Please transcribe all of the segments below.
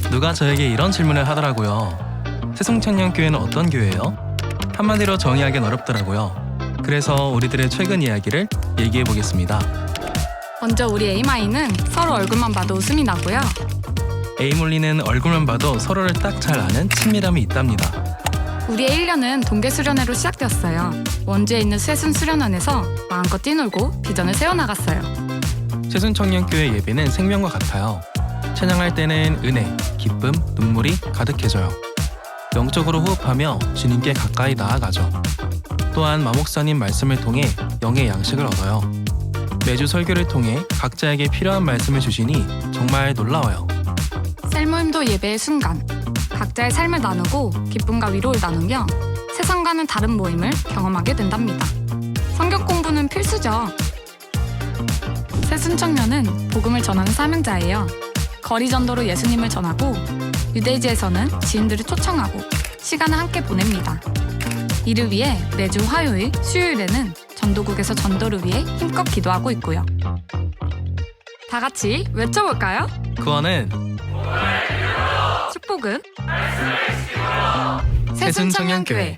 누가 저에게 이런 질문을 하더라고요. 새송천년교회는 어떤 교회예요? 한마디로 정의하기는 어렵더라고요. 그래서 우리들의 최근 이야기를 얘기해 보겠습니다. 먼저 우리 에이마이는 서로 얼굴만 봐도 웃음이 나고요. 에이몰리는 얼굴만 봐도 서로를 딱 잘 아는 친밀함이 있답니다. 우리의 1년은 동계 수련회로 시작되었어요. 원주에 있는 쇠순 수련원에서 마음껏 뛰놀고 비전을 세워나갔어요. 새순청년교회 예배는 생명과 같아요. 찬양할 때는 은혜, 기쁨, 눈물이 가득해져요. 영적으로 호흡하며 주님께 가까이 나아가죠. 또한 마목사님 말씀을 통해 영의 양식을 얻어요. 매주 설교를 통해 각자에게 필요한 말씀을 주시니 정말 놀라워요. 셀모임도 예배의 순간, 각자의 삶을 나누고 기쁨과 위로를 나누며 세상과는 다른 모임을 경험하게 된답니다. 성경 공부는 필수죠. 새순청년은 복음을 전하는 사명자예요. 거리 전도로 예수님을 전하고 유대지에서는 지인들을 초청하고 시간을 함께 보냅니다. 이를 위해 매주 화요일, 수요일에는 전도국에서 전도를 위해 힘껏 기도하고 있고요. 다 같이 외쳐볼까요? 구원은 축복은 새순청년교회.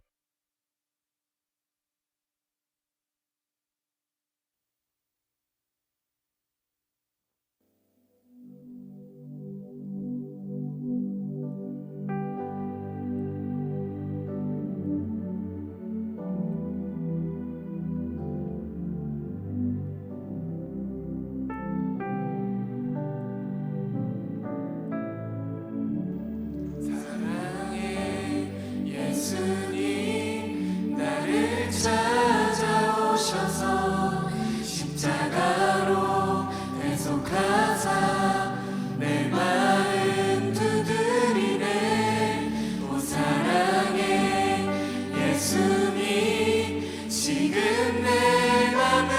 십자가로 대속하사 내 마음 두드리네. 오 사랑의 예수님, 지금 내 맘을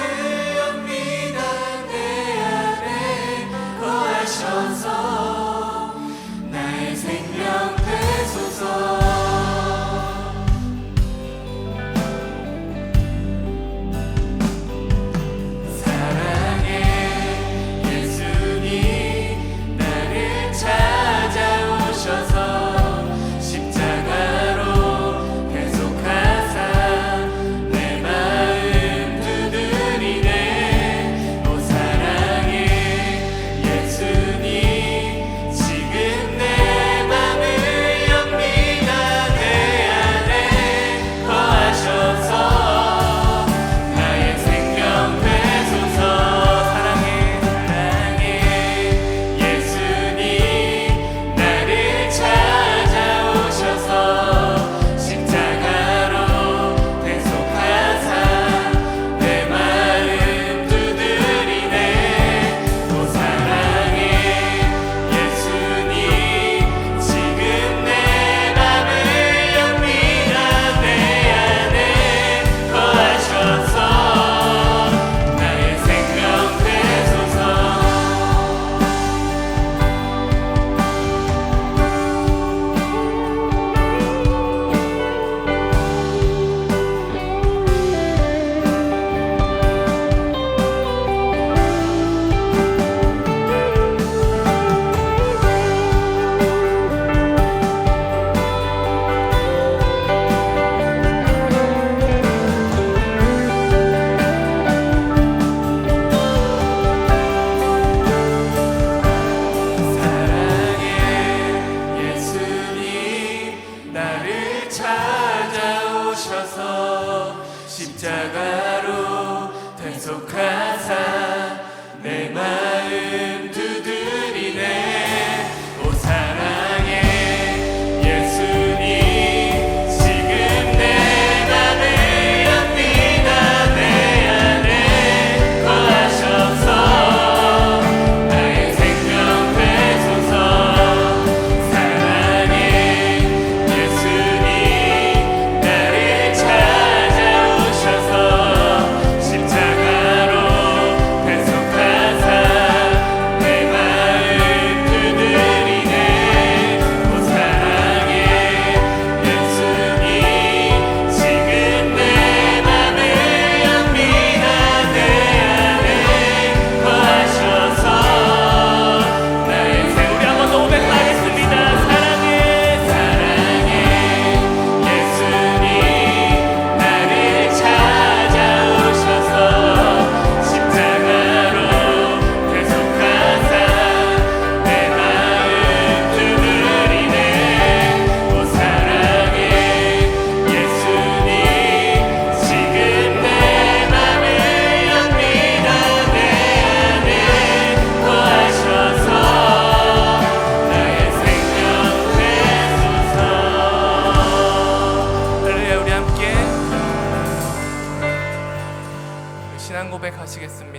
엽니다. 내 안에 거하셔서 나의 생명 되소서. 사랑의 예수님, 나를 찾아오셔서 십자가로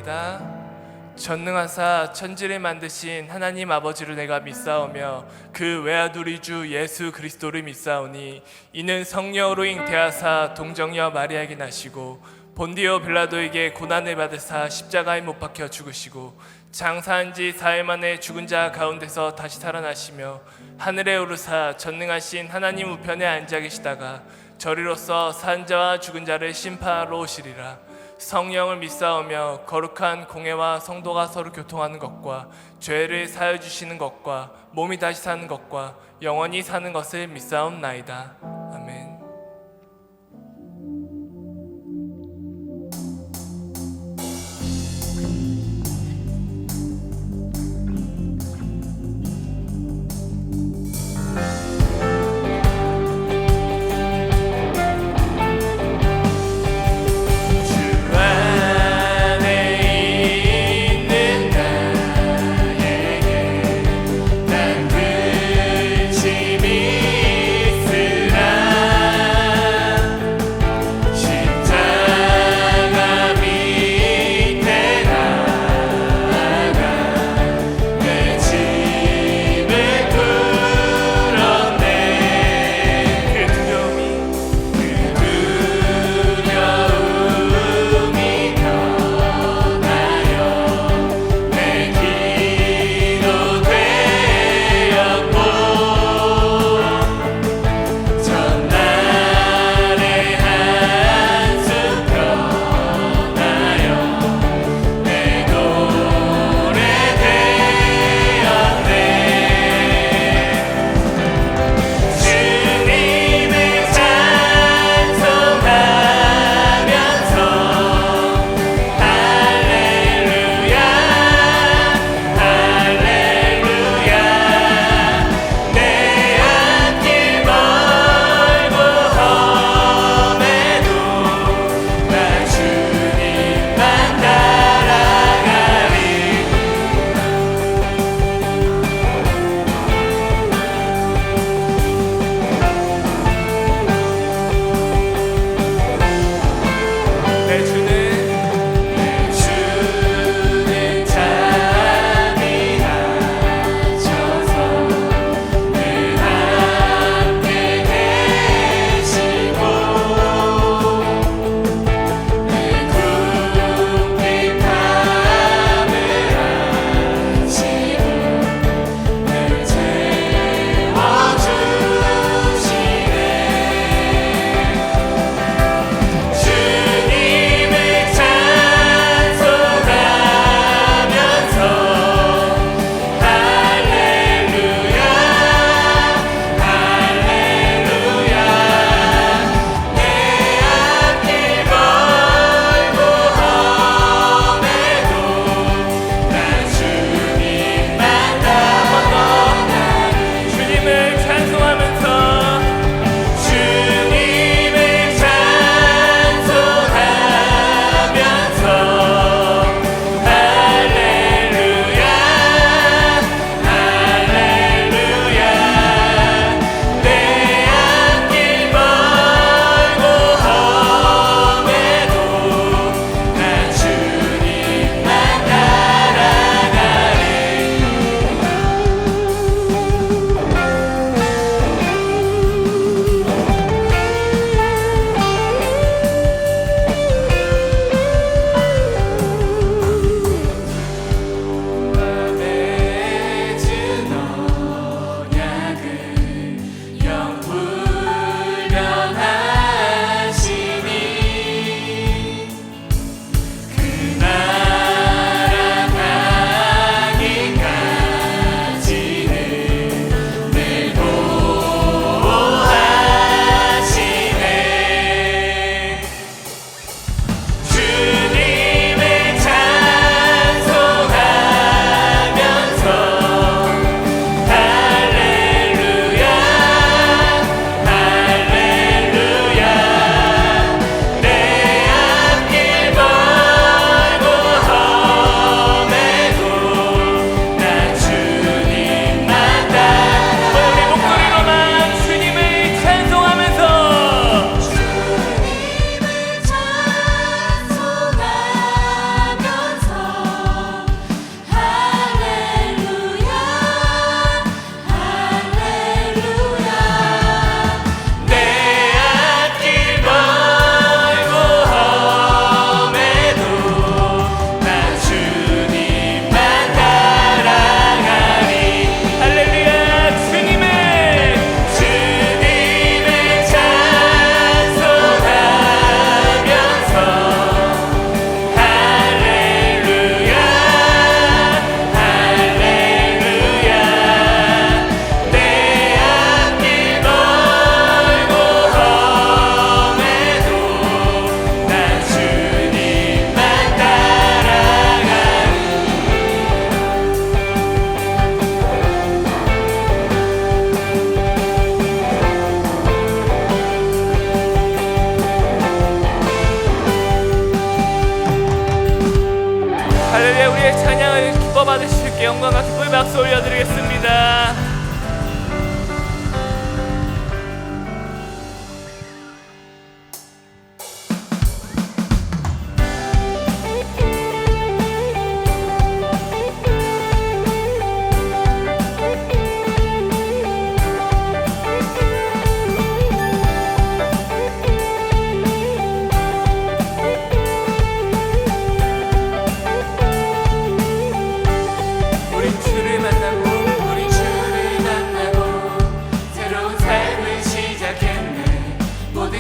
기도합니다. 전능하사 천지를 만드신 하나님 아버지를 내가 믿사오며 그 외아들이 주 예수 그리스도를 믿사오니 이는 성령으로 잉태하사 동정녀 마리아에게 나시고 본디오 빌라도에게 고난을 받으사 십자가에 못 박혀 죽으시고 장사한 지 4일 만에 죽은 자 가운데서 다시 살아나시며 하늘에 오르사 전능하신 하나님 우편에 앉아 계시다가 저리로서 산 자와 죽은 자를 심판하러 오시리라. 성령을 믿사오며 거룩한 공회와 성도가 서로 교통하는 것과 죄를 사하여 주시는 것과 몸이 다시 사는 것과 영원히 사는 것을 믿사옵나이다. 아멘. 주 안에 있는 나에게 난 끝이 믿으라. 할렐루야. 우리의 찬양을 기뻐 받으실 주께 영광과 기쁨의 박수 올려드리겠습니다.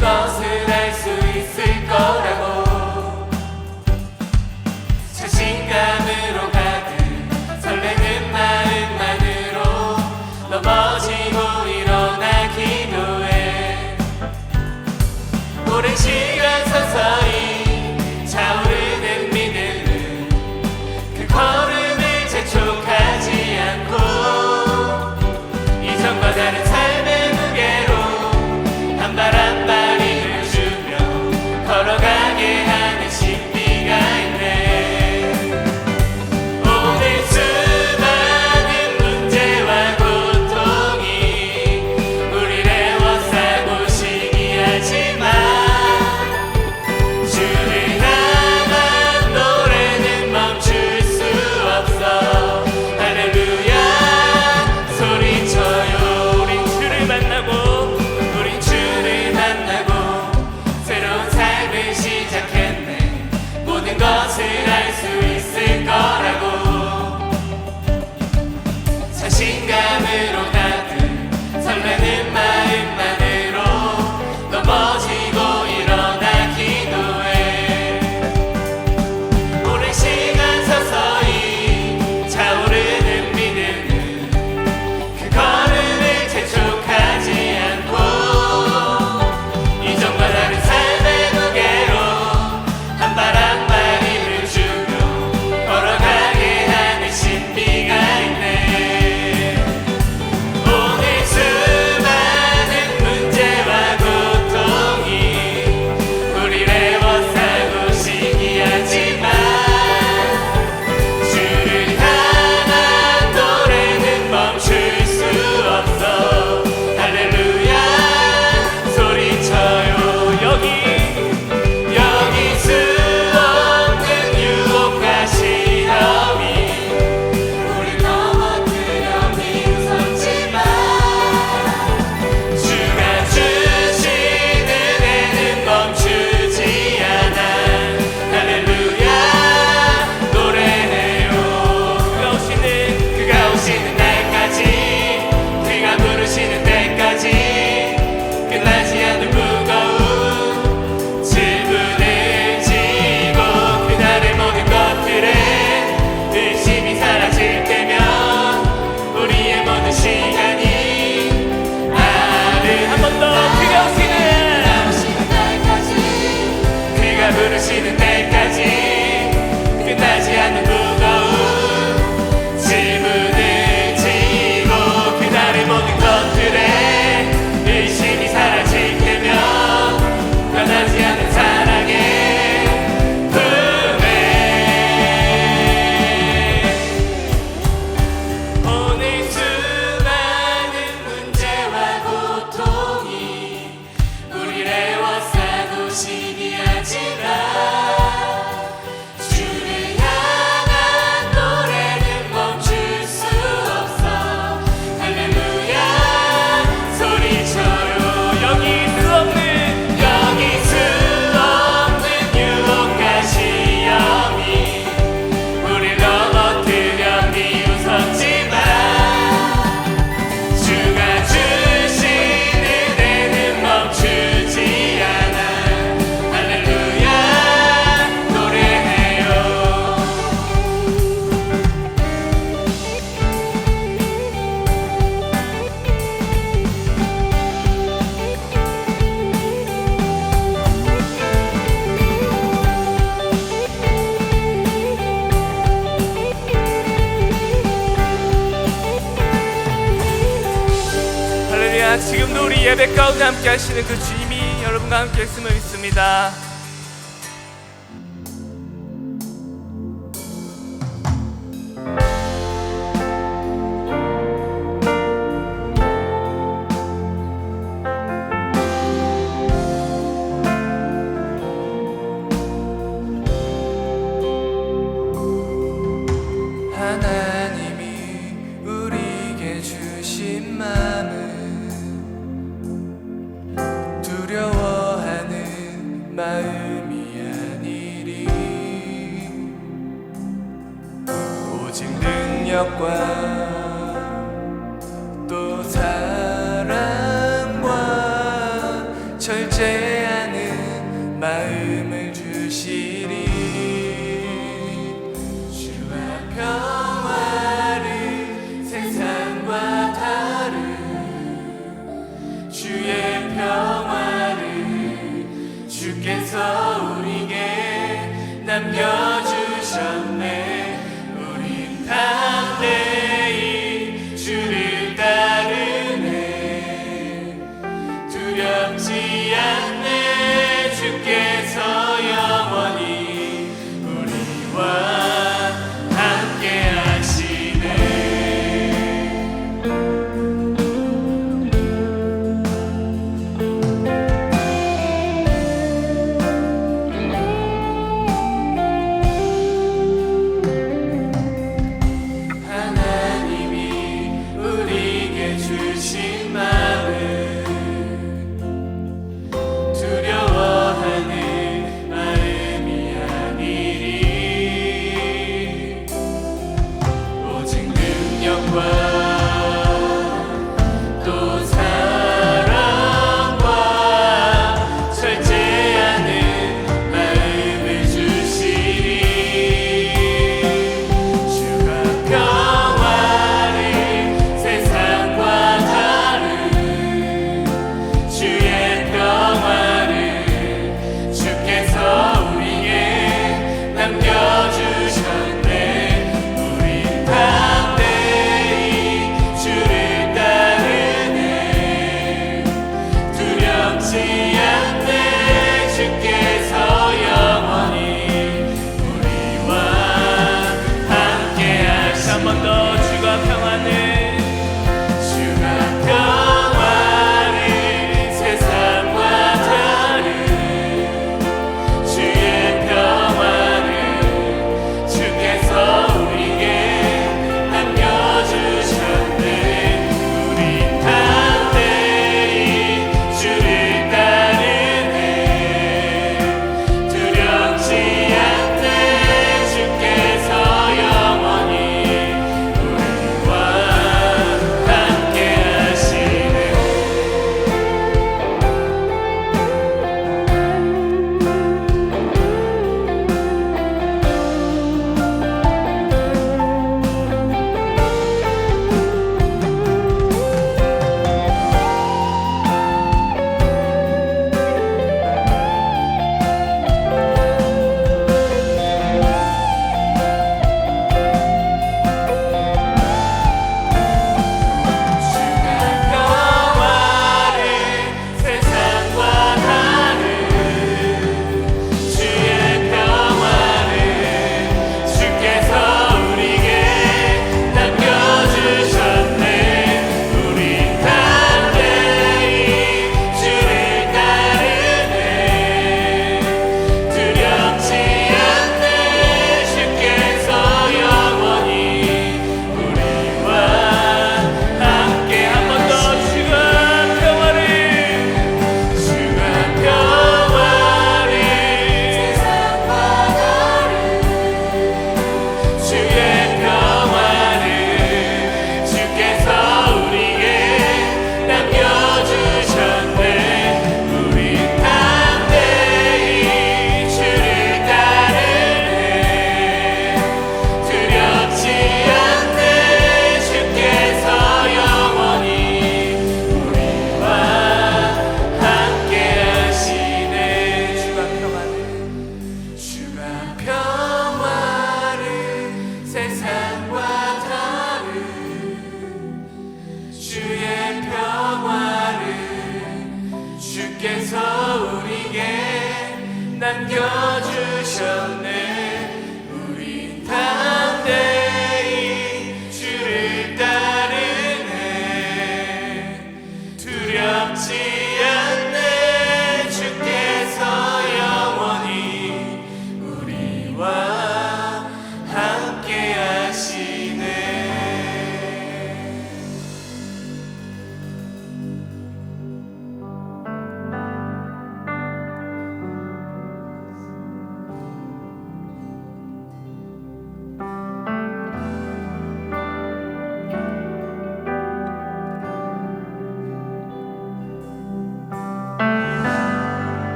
것을 알 수 있을 거라고 자신감으로 가득 설레는 마음만으로 넘어지고 일어나 기도해. 오랜 시간 서서히 차오르는 믿음은 그 걸음을 재촉하지 않고 이전과 다른 삶의 무게로 한 발 한 발 힘을 주며 걸어가게 하는 신비가 있네. 오늘 수많은 문제와 고통이 우리를 애워싸고 시기하지만 주를 향한 노래는 멈출 수 없어. 할렐루야 소리쳐요. 우린 주를 만나고 새로운 삶을 시작했네. 모든 것을 알 수 있을 거라고 자신감으로 가득 설레는 마음만으로 넘어지고 일어나 기도해. 오랜 시간 서서히 차오르는 믿음은 그 걸음을 재촉하지 않고 이전과 다른 삶의 무게로 한 발 한 발 힘을 주며 걸어가게 하는 신비가 있네. 오늘 수많은 문제와 고통이 우리를 애워싸고 시기하지만 주를 향한 노래는 멈출 수 없어. 할렐루야 소리쳐요. 여기 수 없는 유혹과 시험이 우리 넘어뜨려 미웃었지만 주가 주시는 은혜는 멈추지 않아. 할렐루야 노래해요. 그가 오시는 날까지 그가 부르시는 때까지 끝나지 않는 무거운 질문을 지고 그날의 모든 것들에 의심이 사라질 때면 우리의 모든 시간이 한 번 더 그가 오시는 날까지 그가 부르시는 때까지 끝나지 않는 무거운 질문을 지고 그날의 모든 것들에 의심이 사라질 때면 변하지 않는 사랑의 품에. 오늘 수많은 문제와 고통이 우리를 애워싸고 시기하지만 주를 향한 노래는 멈출 수 없어. 할렐루야 소리쳐요. 여기 수 없는 유혹과 시험이 우릴 넘어뜨려 미웃었지만 주가 주시는 은혜는 멈추지 않아. 할렐루야 노래해요. 할렐루야. 지금도 우리 예배 가운데 함께 하시는 그 주님이 여러분과 함께 했음을 믿습니다. 능력과 또 사랑과 절제하는 마음을 주시리. 주가 평화를 세상과 다른 주의 평화를 주께서 우리에게 남겨주셨네. 우린 담대히 주를 따르네. 두렵지 않네. 주께서 영원히 우리와 함께 하시네. 하나님이 우리에게 주신 마음 두려워하는 마음이 아니리. 오직 능력과 또 사랑과 절제하는 마음을 주시리. 주가 평화를 세상과 다른 주의 평화를 주께서 우리에게 남겨주셨네. 우린 담대히 주를 따르네. 두렵지 않네. 주께서 영원히 우리와 함께 하시네. 한 번 더 주가 평화는 주가 평화를 세상과 다른 주의 평화를 주께서 우리에게 남겨주셨네. 우린 담대히 주를 따르네. 두렵지 않네. 주께서 영원히 우리와 함께 하시네. 주가 평화를 세상과 다른 주의 평화를 주께서 우리에게 남겨주셨네. 우린 담대히 주를 따르네. 두렵지 않네. 주께서 영원히 우리와 함께. 한 번 더 주가 평화를 세상과 다른 주의 평화를 주께서 우리에게 남겨주셨네. 우린 담대히 주를 따르네. 두렵지 않네. 주께서 영원히 우리와 함께 하시네. 주가 평화를 세상과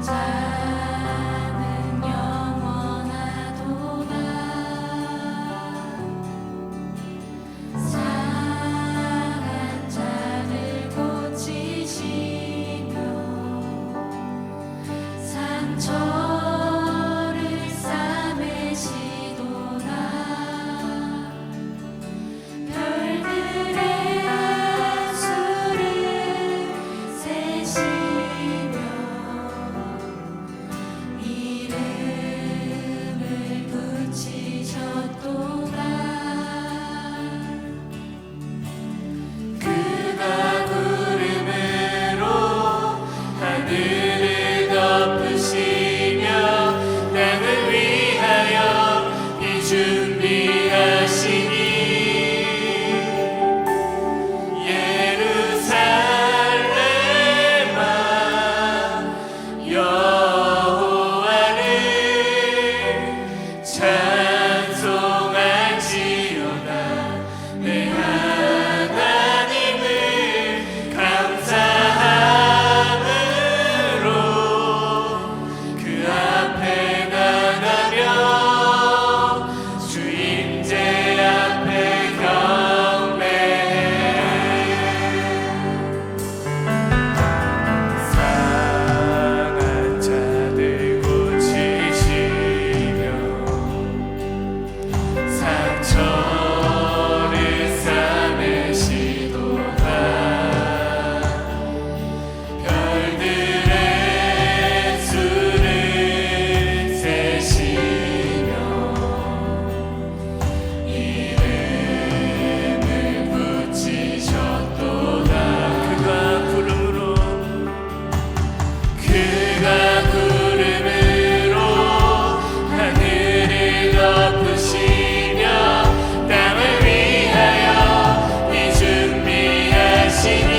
자는 영원하도다. 상한 자를 고치시며 상처를 싸매시도다. 별들의 수를 세시며 이름을 붙이셨도다. 그가 구름으로 하늘을 덮으시며 땅을 위하여 이 준비하시니 예루살렘아 여호와를 찬송할지어다. 내 하나님을 감사함으로 그 앞에 나가며 주 임재 앞에 경배해. 상한 자들 고치시며 상처를 싸매시도다. 별들의 수를 세시며 이름을 붙이셨도다. 그가 구름으로 하늘을 덮으시며 땅을 위하여 이 준비하시니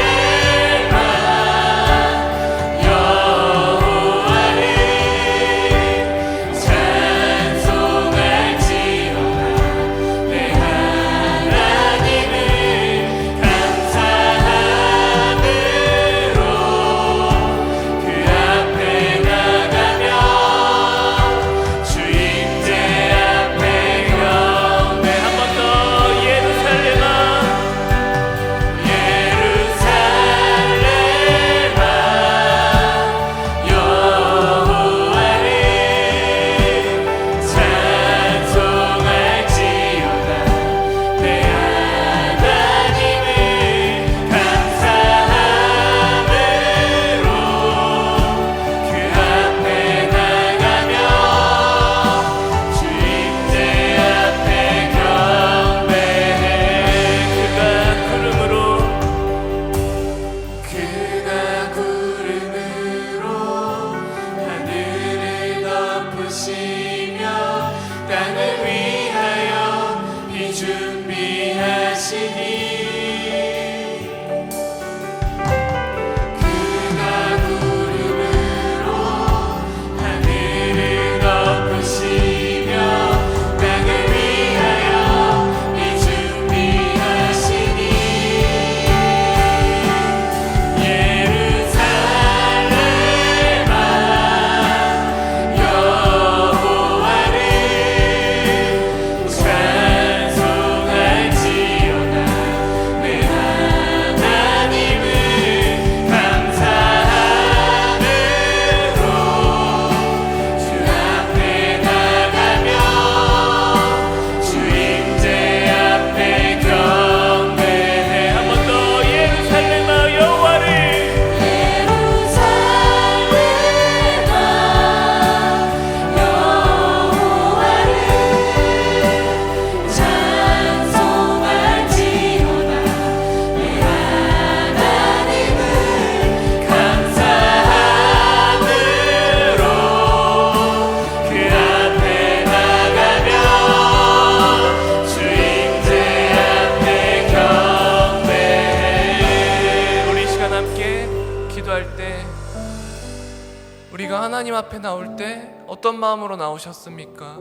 예루살렘아 여호와를 찬송할지어다. 내 하나님을 감사함으로 그 앞에 나가며 주 임재 앞에 경배. 한 번 더 예루살렘아 여호와를 찬송할지어다. 내 하나님을 감사함으로 그 앞에 나가며 주 임재 앞에 경배해. 그가 구름으로 하늘을 덮으시며 땅을 위하여 이 준비하시니 그가 구름으로 하늘을 덮으시며 땅을 위하여 이 준비하시니 예루살렘아 여호와를 찬송할지어다. 내 하나님을 감사함으로 주 앞에 나가며 주 임재 앞에 경배해. 한 번 더 예루살렘아 여호와를 찬송할지어다. 내 하나님을 감사함으로 그 앞에 나가며 주 임재 앞에 경배해. 우리 이 시간 함께 기도할 때 우리가 하나님 앞에 나올 때 어떤 마음으로 나오셨습니까?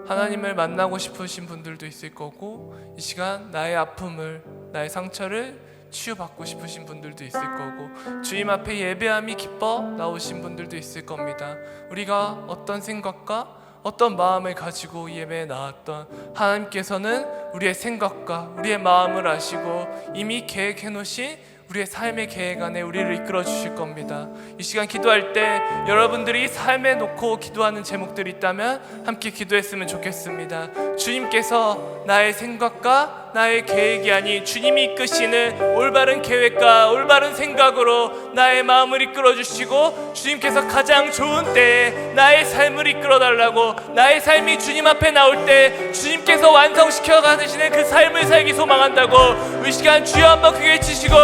하나님을 만나고 싶으신 분들도 있을 거고 이 시간 나의 아픔을 나의 상처를 치유받고 싶으신 분들도 있을 거고, 주님 앞에 예배함이 기뻐 나오신 분들도 있을 겁니다. 우리가 어떤 생각과 어떤 마음을 가지고 이 예배에 나왔던 하나님께서는 우리의 생각과 우리의 마음을 아시고 이미 계획해 놓으신 우리의 삶의 계획 안에 우리를 이끌어 주실 겁니다. 이 시간 기도할 때 여러분들이 삶에 놓고 기도하는 제목들이 있다면 함께 기도했으면 좋겠습니다. 주님께서 나의 생각과 나의 계획이 아닌 주님이 이끄시는 올바른 계획과 올바른 생각으로 나의 마음을 이끌어 주시고, 주님께서 가장 좋은 때에 나의 삶을 이끌어 달라고, 나의 삶이 주님 앞에 나올 때 주님께서 완성시켜 가시는 그 삶을 살기 소망한다고, 이 시간 주여 한번 크게 외치시고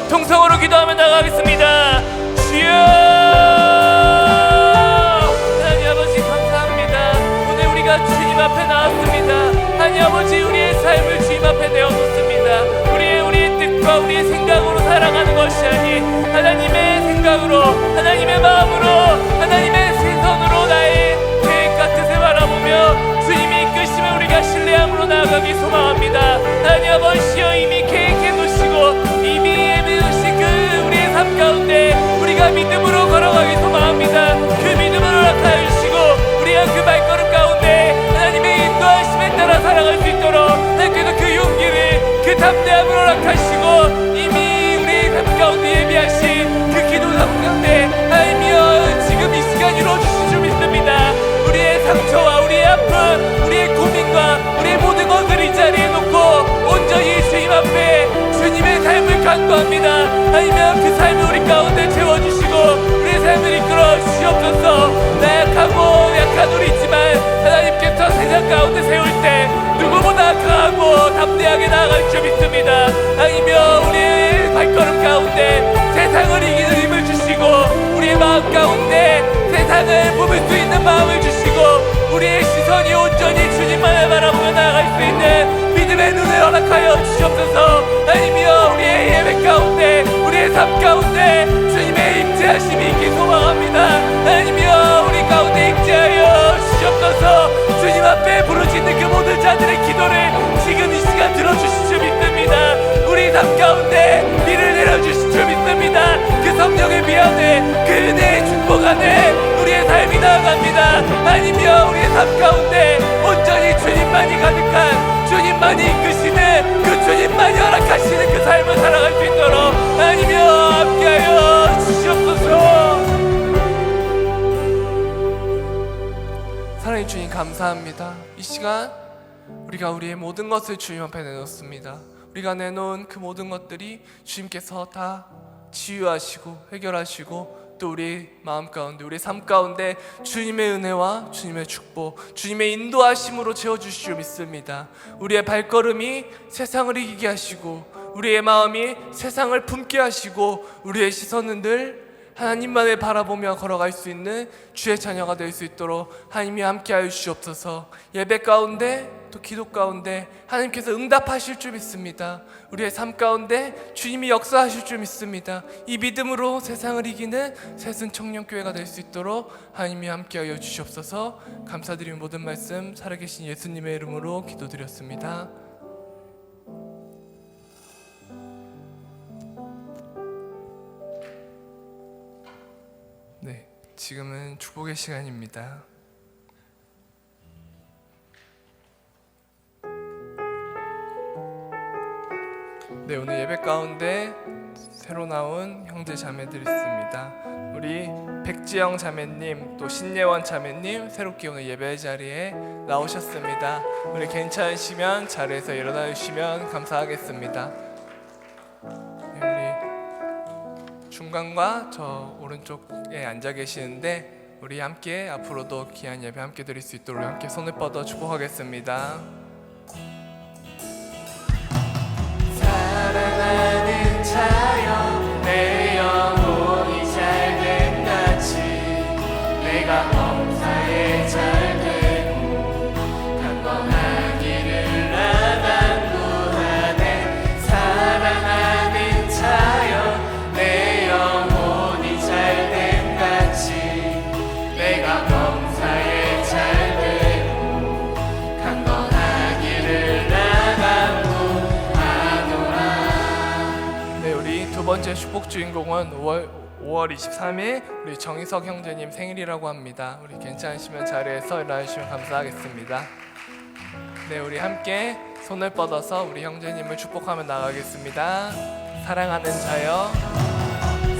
통성으로 기도하며 나가겠습니다. 주여, 하나님 아버지 감사합니다. 오늘 우리가 주님 앞에 나왔습니다. 하나님 아버지, 우리의 삶을 주님 앞에 내어놓습니다. 우리의 뜻과 우리의 생각으로 살아가는 것이 아닌 하나님의 생각으로, 하나님의 마음으로, 하나님의 시선으로 나의 계획과 뜻을 바라보며 주님이 이끄시면 우리가 신뢰함으로 나아가기 소망합니다. 하나님 아버지여, 이미 계획해 놓으시고 이미 예비해 놓으신 그 우리의 삶 가운데 우리가 믿음으로 걸어가기 소망합니다. 그 믿음으로 나타내 주시고 우리가 그 발걸음 가운데 하나님의 인도하심에 따라 살아갈 수 있도록 하나님께서 그 용기를, 그 담대함으로 허락하시고 이미 우리의 삶 가운데 예비하신 그 기도 가운데 하나님이여 지금 이 시간 이루어주실 줄 믿습니다. 우리의 상처와 우리의 아픔, 우리의 고민과 우리의 모든 것을 이 자리에 놓고 온전히 주님 앞에 주님의 삶을 간구합니다. 하나님이여 그 삶을 우리 가운데 채워주시고 우리의 삶을 이끌어 주시옵소서. 나약하고 약한 우리지만 하나님께서 세상 가운데 세울 때 누구보다 강하고 담대하게 나아갈 줄 믿습니다. 하나님이여 우리의 발걸음 가운데 세상을 이기는 힘을 주시고 우리의 마음 가운데 세상을 품을 수 있는 마음을 주시고 우리의 시선이 온전히 주님만을 바라보며 나아갈 수 있는 믿음의 눈을 허락하여 주시옵소서. 하나님이여 우리의 예배 가운데 우리의 삶 가운데 주님의 임재하심이 있길 소망합니다. 하나님이여 우리 가운데 임재하여 주시옵소서. 주님 앞에 부르짖는 그 모든 자들의 기도를 지금 이 시간 들어주실 줄 믿습니다. 우리 삶 가운데 비를 내려주실 줄 믿습니다. 그 성령의 미안해, 그 은혜의 축복 안에 우리의 삶이 나아갑니다. 하나님이여 우리의 삶 가운데 온전히 주님만이 가득한, 주님만이 이끄시는, 그 주님만이 허락하시는 그 삶을 살아갈 수 있도록 하나님이여 함께하여 주시옵소서. 사랑의 주님 감사합니다. 이 시간 우리가 우리의 모든 것을 주님 앞에 내놓습니다. 우리가 내놓은 그 모든 것들이 주님께서 다 치유하시고 해결하시고 또 우리 마음 가운데, 우리 삶 가운데 주님의 은혜와 주님의 축복, 주님의 인도하심으로 채워주실 줄 믿습니다. 우리의 발걸음이 세상을 이기게 하시고 우리의 마음이 세상을 품게 하시고 우리의 시선은 늘 하나님만을 바라보며 걸어갈 수 있는 주의 자녀가 될 수 있도록 하나님이 함께하여 주시옵소서. 예배 가운데 또 기도 가운데 하나님께서 응답하실 줄 믿습니다. 우리의 삶 가운데 주님이 역사하실 줄 믿습니다. 이 믿음으로 세상을 이기는 새순 청년교회가 될 수 있도록 하나님이 함께하여 주시옵소서. 감사드리는 모든 말씀 살아계신 예수님의 이름으로 기도드렸습니다. 네, 지금은 축복의 시간입니다. 네, 오늘 예배 가운데 새로 나온 형제 자매들이 있습니다. 우리 백지영 자매님, 또 신예원 자매님 새롭게 오늘 예배 자리에 나오셨습니다. 우리 괜찮으시면 자리에서 일어나 주시면 감사하겠습니다. 네, 우리 중간과 저 오른쪽에 앉아 계시는데 우리 함께 앞으로도 귀한 예배 함께 드릴 수 있도록 함께 손을 뻗어 축복하겠습니다. 사랑하는 자여 내 영혼이 잘됨 같이 내가 범사에 잘되고 강건하기를 나만 구하네. 사랑하는 자여 내 영혼이 잘됨 같이 내가 범사에 잘되고 강건하기를 번째 축복 주인공은 5월 23일 우리 정희석 형제님 생일이라고 합니다. 우리 괜찮으시면 자리에서 일어나주시면 감사하겠습니다. 네, 우리 함께 손을 뻗어서 우리 형제님을 축복하며 나가겠습니다. 사랑하는 자여,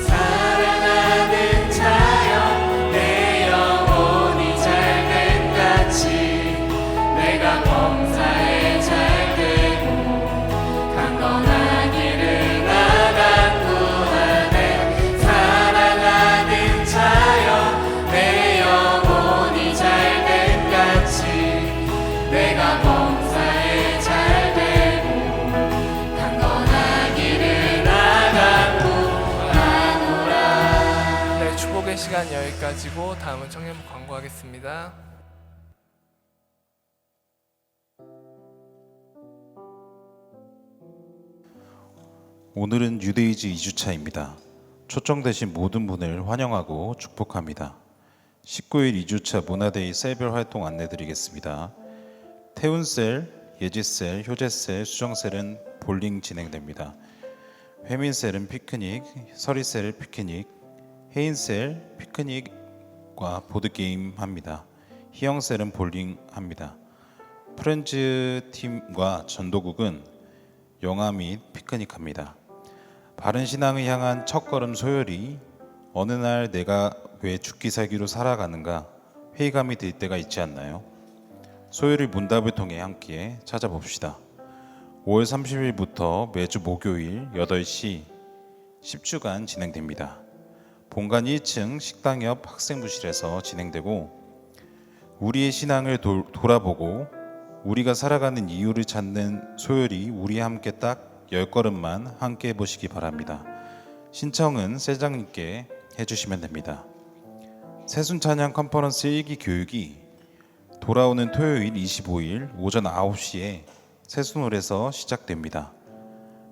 사랑하는 자여, 내 영혼이 잘됨 같이 내가 범사에 잘되고 강건한 길을 나간 구하네. 사랑하는 자여, 내 영혼이 잘됨 같이 내가 범사에 잘되고 강건한 길을 나간 구하노라. 네, 축복의 시간 여기까지고 다음은 청년부 광고하겠습니다. 오늘은 유데이즈 2주차입니다. 초청되신 모든 분을 환영하고 축복합니다. 19일 2주차 문화데이 셀별 활동 안내드리겠습니다. 태운셀, 예지셀, 효제셀, 수정셀은 볼링 진행됩니다. 회민셀은 피크닉, 서리셀 피크닉, 해인셀 피크닉과 보드게임 합니다. 희영셀은 볼링 합니다. 프렌즈 팀과 전도국은 영화 및 피크닉 합니다. 바른 신앙을 향한 첫걸음 소열이 어느 날 내가 왜 죽기 살기로 살아가는가 회의감이 들 때가 있지 않나요? 소열이 문답을 통해 함께 찾아봅시다. 5월 30일부터 매주 목요일 8시 10주간 진행됩니다. 본관 1층 식당 옆 학생부실에서 진행되고 우리의 신앙을 돌아보고 우리가 살아가는 이유를 찾는 소열이 우리와 함께 딱 10걸음만 함께 해보시기 바랍니다. 신청은 세장님께 해주시면 됩니다. 새순찬양 컨퍼런스 1기 교육이 돌아오는 토요일 25일 오전 9시에 새순홀에서 시작됩니다.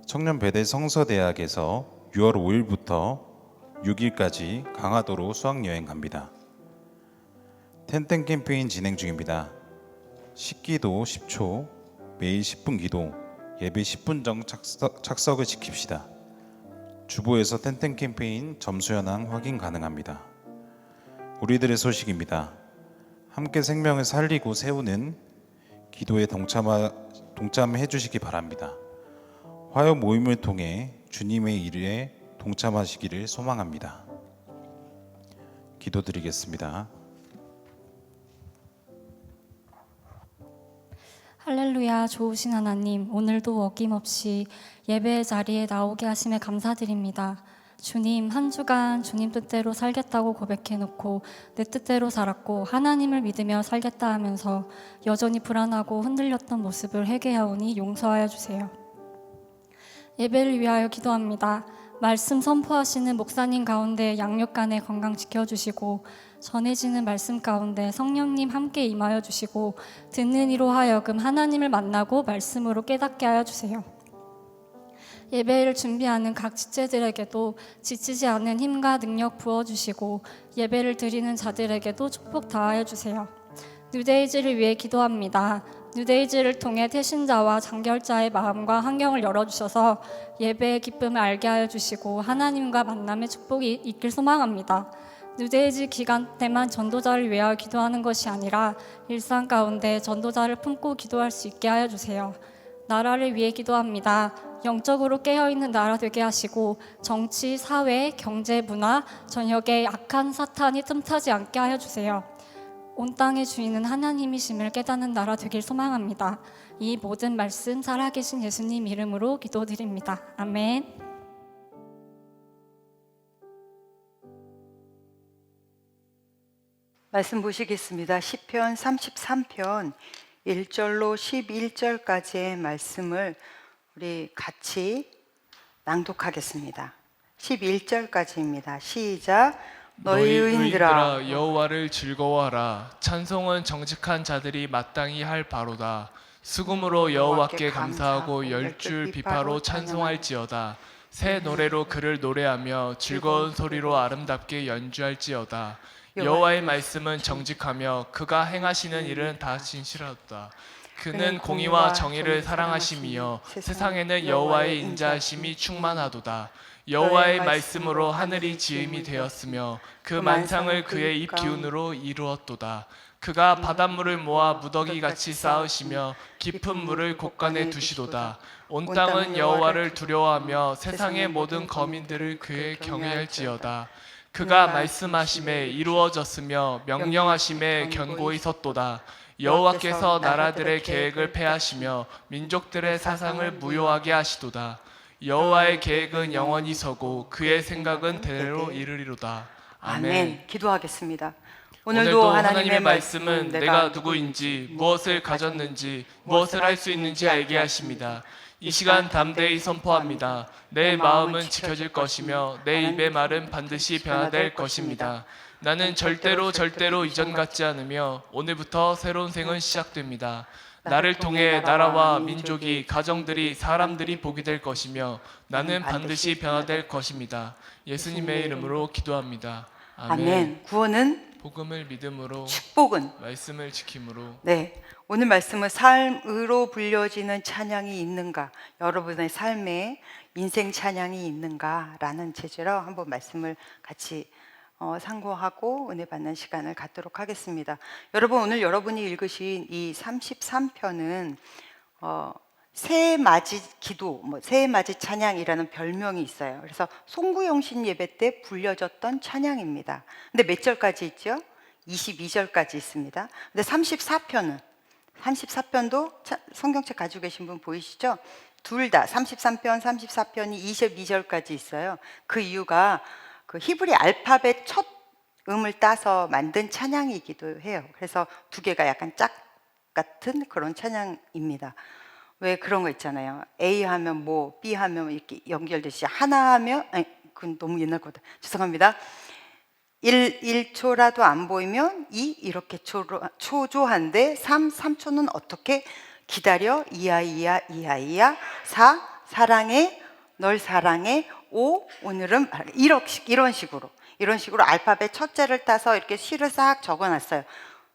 청년배대 성서대학에서 6월 5일부터 6일까지 강화도로 수학여행 갑니다. 텐텐 캠페인 진행 중입니다. 식기도 10초, 매일 10분 기도, 예배 10분 전 착석을 지킵시다. 주보에서 텐텐 캠페인 점수 현황 확인 가능합니다. 우리들의 소식입니다. 함께 생명을 살리고 세우는 기도에 동참해 주시기 바랍니다. 화요 모임을 통해 주님의 일에 동참하시기를 소망합니다. 기도드리겠습니다. 할렐루야. 좋으신 하나님, 오늘도 어김없이 예배의 자리에 나오게 하심에 감사드립니다. 주님, 한 주간 주님 뜻대로 살겠다고 고백해놓고 내 뜻대로 살았고 하나님을 믿으며 살겠다 하면서 여전히 불안하고 흔들렸던 모습을 회개하오니 용서하여 주세요. 예배를 위하여 기도합니다. 말씀 선포하시는 목사님 가운데 양육간의 건강 지켜주시고 전해지는 말씀 가운데 성령님 함께 임하여 주시고 듣는 이로 하여금 하나님을 만나고 말씀으로 깨닫게 하여 주세요. 예배를 준비하는 각 지체들에게도 지치지 않는 힘과 능력 부어주시고 예배를 드리는 자들에게도 축복 다하여 주세요. 뉴데이즈를 위해 기도합니다. 뉴데이즈를 통해 태신자와 장결자의 마음과 환경을 열어주셔서 예배의 기쁨을 알게 하여 주시고 하나님과 만남의 축복이 있길 소망합니다. 뉴데이즈 기간 때만 전도자를 위하여 기도하는 것이 아니라 일상 가운데 전도자를 품고 기도할 수 있게 하여 주세요. 나라를 위해 기도합니다. 영적으로 깨어있는 나라 되게 하시고 정치, 사회, 경제, 문화, 전역에 악한 사탄이 틈타지 않게 하여 주세요. 온 땅의 주인은 하나님이심을 깨닫는 나라 되길 소망합니다. 이 모든 말씀 살아계신 예수님 이름으로 기도드립니다. 아멘. 말씀 보시겠습니다. 시편 33편 1절로 11절까지의 말씀을 우리 같이 낭독하겠습니다. 11절까지입니다. 시작. 너희 의인들아 여호와를 즐거워하라. 찬송은 정직한 자들이 마땅히 할 바로다. 수금으로 여호와께 감사하고 열줄 비파로 찬송할지어다. 새 노래로 그를 노래하며 즐거운 소리로 아름답게 연주할지어다. 여호와의 말씀은 정직하며 그가 행하시는 일은 다 진실하다. 그는 공의와 정의를 사랑하심이여 세상에는 여호와의 인자하심이 충만하도다. 여호와의 말씀으로 하늘이 지음이 되었으며 그 만상을 그의 입 기운으로 이루었도다. 그가 바닷물을 모아 무더기같이 쌓으시며 깊은 물을 곳간에 두시도다. 온 땅은 여호와를 두려워하며 세상의 모든 거민들을 그의 경외할지어다. 그가 말씀하심에 이루어졌으며 명령하심에 견고히 섰도다. 여호와께서 나라들의 계획을 폐하시며 민족들의 사상을 무효하게 하시도다. 여호와의 계획은 영원히 서고 그의 생각은 대대로 이르리로다. 아멘. 기도하겠습니다. 오늘도 하나님의 말씀은 내가 누구인지, 무엇을 가졌는지, 무엇을 할 수 있는지 알게 하십니다. 이 시간 담대히 선포합니다. 내 마음은 지켜질 것이며 내 입의 말은 반드시 변화될 것입니다. 나는 절대로 이전 같지 않으며 오늘부터 새로운 생은 시작됩니다. 나를 통해 나라와 민족이, 가정들이, 사람들이 복이 될 것이며 나는 반드시 변화될 것입니다. 예수님의 이름으로 기도합니다. 아멘. 구원은, 복음을 믿음으로, 축복은, 말씀을 지킴으로. 네, 오늘 말씀은 삶으로 불려지는 찬양이 있는가, 여러분의 삶에 인생 찬양이 있는가라는 제재로 한번 말씀을 같이 상고하고 은혜 받는 시간을 갖도록 하겠습니다. 여러분, 오늘 여러분이 읽으신 이 33편은 새해맞이 기도, 새해맞이 찬양이라는 별명이 있어요. 그래서 송구영신 예배 때 불려졌던 찬양입니다. 근데 몇 절까지 있죠? 22절까지 있습니다. 근데 34편도 성경책 가지고 계신 분 보이시죠? 둘 다 33편, 34편이 22절까지 있어요. 그 이유가 그 히브리 알파벳 첫 음을 따서 만든 찬양이기도 해요. 그래서 두 개가 약간 짝 같은 그런 찬양입니다. 왜 그런 거 있잖아요. A 하면 뭐, B 하면 이렇게 연결되시, 하나 하면, 아니, 그건 너무 옛날 거다. 죄송합니다. 1초라도 안 보이면 2, 이렇게 초조한데 3초는 어떻게 기다려, 이야, 4, 사랑해, 널 사랑해, 5, 오늘은 이런 식으로 알파벳 첫째를 따서 이렇게 시를 싹 적어놨어요.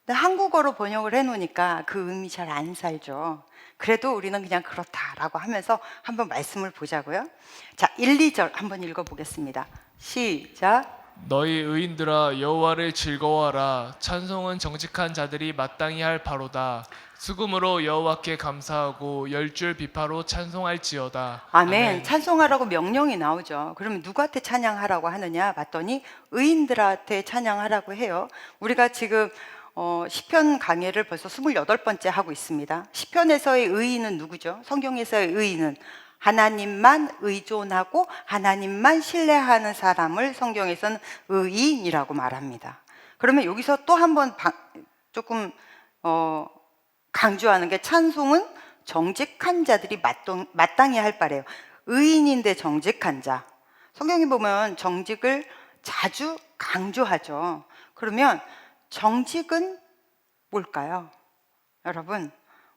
근데 한국어로 번역을 해놓으니까 그 의미 잘 안 살죠. 그래도 우리는 그냥 그렇다라고 하면서 한번 말씀을 보자고요. 자, 1, 2절 한번 읽어보겠습니다. 시작. 너희 의인들아 여호와를 즐거워하라. 찬송은 정직한 자들이 마땅히 할 바로다. 수금으로 여호와께 감사하고 열줄 비파로 찬송할지어다. 아멘. 찬송하라고 명령이 나오죠. 그러면 누구한테 찬양하라고 하느냐 봤더니 의인들한테 찬양하라고 해요. 우리가 지금 시편 강해를 벌써 28번째 하고 있습니다. 시편에서의 의인은 누구죠? 성경에서의 의인은 하나님만 의존하고 하나님만 신뢰하는 사람을 성경에서는 의인이라고 말합니다. 그러면 여기서 또 한 번 조금 강조하는 게, 찬송은 정직한 자들이 마땅히 할 바래요. 의인인데 정직한 자. 성경에 보면 정직을 자주 강조하죠. 그러면 정직은 뭘까요? 여러분,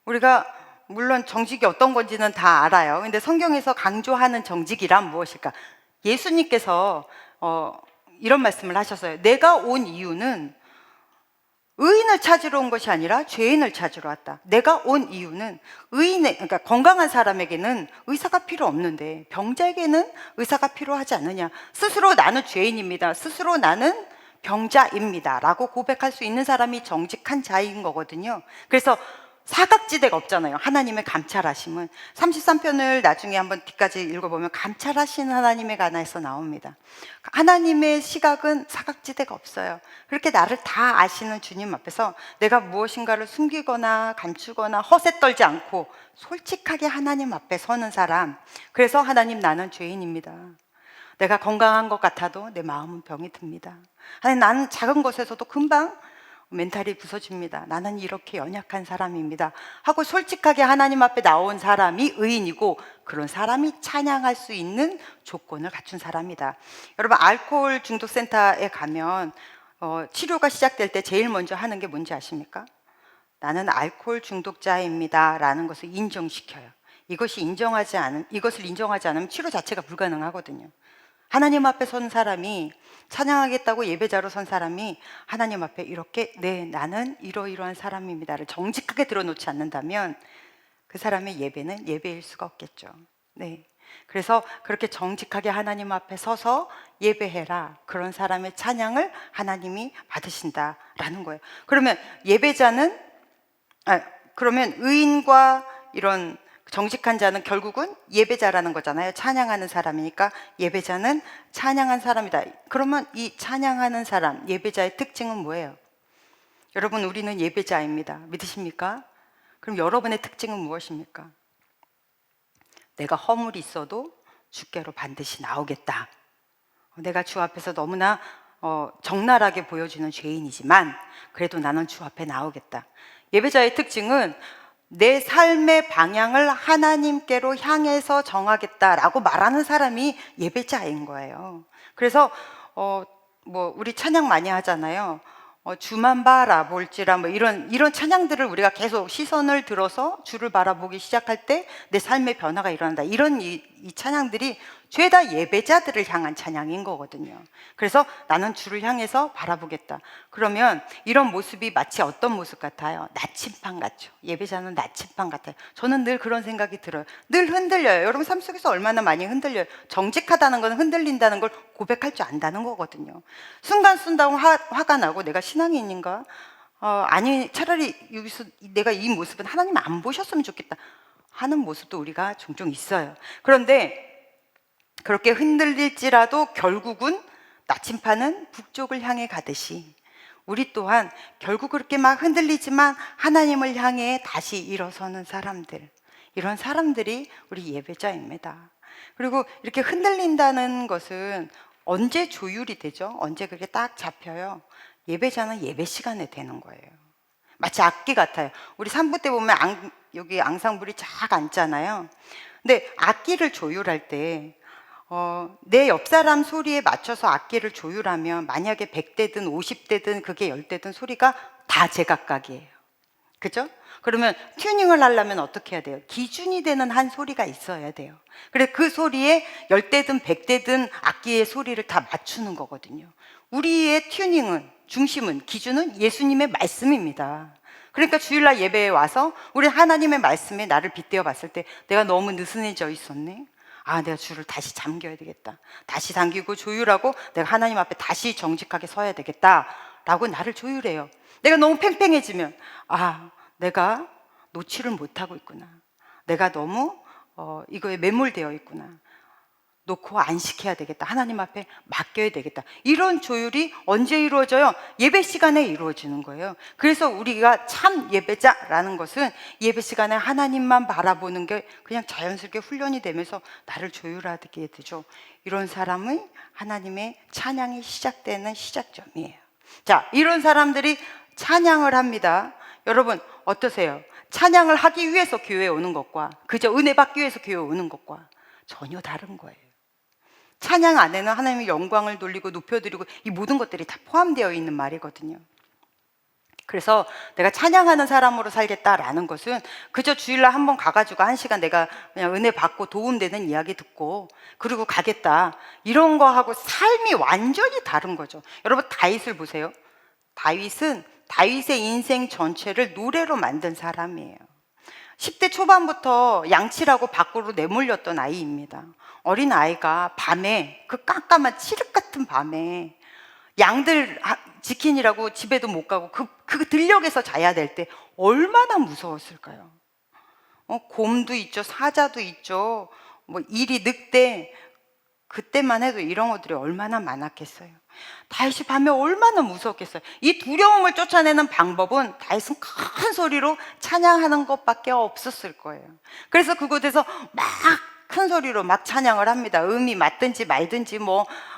우리가 물론 정직이 어떤 건지는 다 알아요. 근데 성경에서 강조하는 정직이란 무엇일까? 예수님께서 이런 말씀을 하셨어요. 내가 온 이유는 의인을 찾으러 온 것이 아니라 죄인을 찾으러 왔다. 내가 온 이유는 그러니까 건강한 사람에게는 의사가 필요 없는데 병자에게는 의사가 필요하지 않느냐. 스스로 나는 죄인입니다. 스스로 나는 병자입니다 라고 고백할 수 있는 사람이 정직한 자인 거거든요. 그래서 사각지대가 없잖아요. 하나님의 감찰하심은. 33편을 나중에 한번 뒤까지 읽어보면 감찰하시는 하나님에 관해서 나옵니다. 하나님의 시각은 사각지대가 없어요. 그렇게 나를 다 아시는 주님 앞에서 내가 무엇인가를 숨기거나 감추거나 허세 떨지 않고 솔직하게 하나님 앞에 서는 사람. 그래서 하나님, 나는 죄인입니다. 내가 건강한 것 같아도 내 마음은 병이 듭니다. 아니, 나는 작은 것에서도 금방 멘탈이 부서집니다. 나는 이렇게 연약한 사람입니다 하고 솔직하게 하나님 앞에 나온 사람이 의인이고, 그런 사람이 찬양할 수 있는 조건을 갖춘 사람이다. 여러분, 알코올 중독센터에 가면 치료가 시작될 때 제일 먼저 하는 게 뭔지 아십니까? 나는 알코올 중독자입니다 라는 것을 인정시켜요. 이것을 인정하지 않으면 치료 자체가 불가능하거든요. 하나님 앞에 선 사람이, 찬양하겠다고 예배자로 선 사람이 하나님 앞에 이렇게 네, 나는 이러이러한 사람입니다를 정직하게 들어놓지 않는다면 그 사람의 예배는 예배일 수가 없겠죠. 네. 그래서 그렇게 정직하게 하나님 앞에 서서 예배해라. 그런 사람의 찬양을 하나님이 받으신다라는 거예요. 그러면 예배자는, 그러면 의인과 이런 정직한 자는 결국은 예배자라는 거잖아요. 찬양하는 사람이니까 예배자는 찬양한 사람이다. 그러면 이 찬양하는 사람, 예배자의 특징은 뭐예요? 여러분, 우리는 예배자입니다. 믿으십니까? 그럼 여러분의 특징은 무엇입니까? 내가 허물이 있어도 주께로 반드시 나오겠다. 내가 주 앞에서 너무나 적나라하게 보여주는 죄인이지만 그래도 나는 주 앞에 나오겠다. 예배자의 특징은 내 삶의 방향을 하나님께로 향해서 정하겠다라고 말하는 사람이 예배자인 거예요. 그래서 우리 찬양 많이 하잖아요. 주만 바라볼지라 이런 찬양들을 우리가 계속 시선을 들어서 주를 바라보기 시작할 때 내 삶의 변화가 일어난다. 이런 이 찬양들이 죄다 예배자들을 향한 찬양인 거거든요. 그래서 나는 주를 향해서 바라보겠다. 그러면 이런 모습이 마치 어떤 모습 같아요? 나침반 같죠. 예배자는 나침반 같아요. 저는 늘 그런 생각이 들어요. 늘 흔들려요. 여러분 삶 속에서 얼마나 많이 흔들려요. 정직하다는 건 흔들린다는 걸 고백할 줄 안다는 거거든요. 순간순간 화가 나고 내가 신앙인인가? 아니 차라리 여기서 내가 이 모습은 하나님 안 보셨으면 좋겠다 하는 모습도 우리가 종종 있어요. 그런데 그렇게 흔들릴지라도 결국은 나침반은 북쪽을 향해 가듯이 우리 또한 결국 그렇게 막 흔들리지만 하나님을 향해 다시 일어서는 사람들, 이런 사람들이 우리 예배자입니다. 그리고 이렇게 흔들린다는 것은 언제 조율이 되죠? 언제 그렇게 딱 잡혀요? 예배자는 예배 시간에 되는 거예요. 마치 악기 같아요. 우리 산부 때 보면 여기 앙상블이 쫙 앉잖아요. 근데 악기를 조율할 때 내 옆 사람 소리에 맞춰서 악기를 조율하면 만약에 100대든 50대든 그게 10대든 소리가 다 제각각이에요. 그죠? 그러면 튜닝을 하려면 어떻게 해야 돼요? 기준이 되는 한 소리가 있어야 돼요. 그래서 그 소리에 10대든 100대든 악기의 소리를 다 맞추는 거거든요. 우리의 튜닝은, 중심은, 기준은 예수님의 말씀입니다. 그러니까 주일날 예배에 와서 우리 하나님의 말씀에 나를 빗대어 봤을 때 내가 너무 느슨해져 있었네. 내가 주를 다시 잠겨야 되겠다. 다시 당기고 조율하고 내가 하나님 앞에 다시 정직하게 서야 되겠다 라고 나를 조율해요. 내가 너무 팽팽해지면 내가 놓지를 못하고 있구나. 내가 너무 이거에 매몰되어 있구나. 놓고 안식해야 되겠다. 하나님 앞에 맡겨야 되겠다. 이런 조율이 언제 이루어져요? 예배 시간에 이루어지는 거예요. 그래서 우리가 참 예배자라는 것은 예배 시간에 하나님만 바라보는 게 그냥 자연스럽게 훈련이 되면서 나를 조율하게 되죠. 이런 사람은 하나님의 찬양이 시작되는 시작점이에요. 자, 이런 사람들이 찬양을 합니다. 여러분 어떠세요? 찬양을 하기 위해서 교회에 오는 것과 그저 은혜 받기 위해서 교회에 오는 것과 전혀 다른 거예요. 찬양 안에는 하나님의 영광을 돌리고 높여드리고 이 모든 것들이 다 포함되어 있는 말이거든요. 그래서 내가 찬양하는 사람으로 살겠다라는 것은 그저 주일날 한번 가가지고 1시간 내가 그냥 은혜 받고 도움되는 이야기 듣고 그리고 가겠다 이런 거하고 삶이 완전히 다른 거죠. 여러분 다윗을 보세요. 다윗은 다윗의 인생 전체를 노래로 만든 사람이에요. 10대 초반부터 양치라고 밖으로 내몰렸던 아이입니다. 어린 아이가 밤에 그 깜깜한 칠흑 같은 밤에 양들 지키느라고 집에도 못 가고 그 들녘에서 자야 될 때 얼마나 무서웠을까요? 곰도 있죠, 사자도 있죠, 이리 늑대, 그때만 해도 이런 것들이 얼마나 많았겠어요. 다윗이 밤에 얼마나 무서웠겠어요. 이 두려움을 쫓아내는 방법은 다윗은 큰 소리로 찬양하는 것밖에 없었을 거예요. 그래서 그곳에서 막 큰 소리로 막 찬양을 합니다. 음이 맞든지 말든지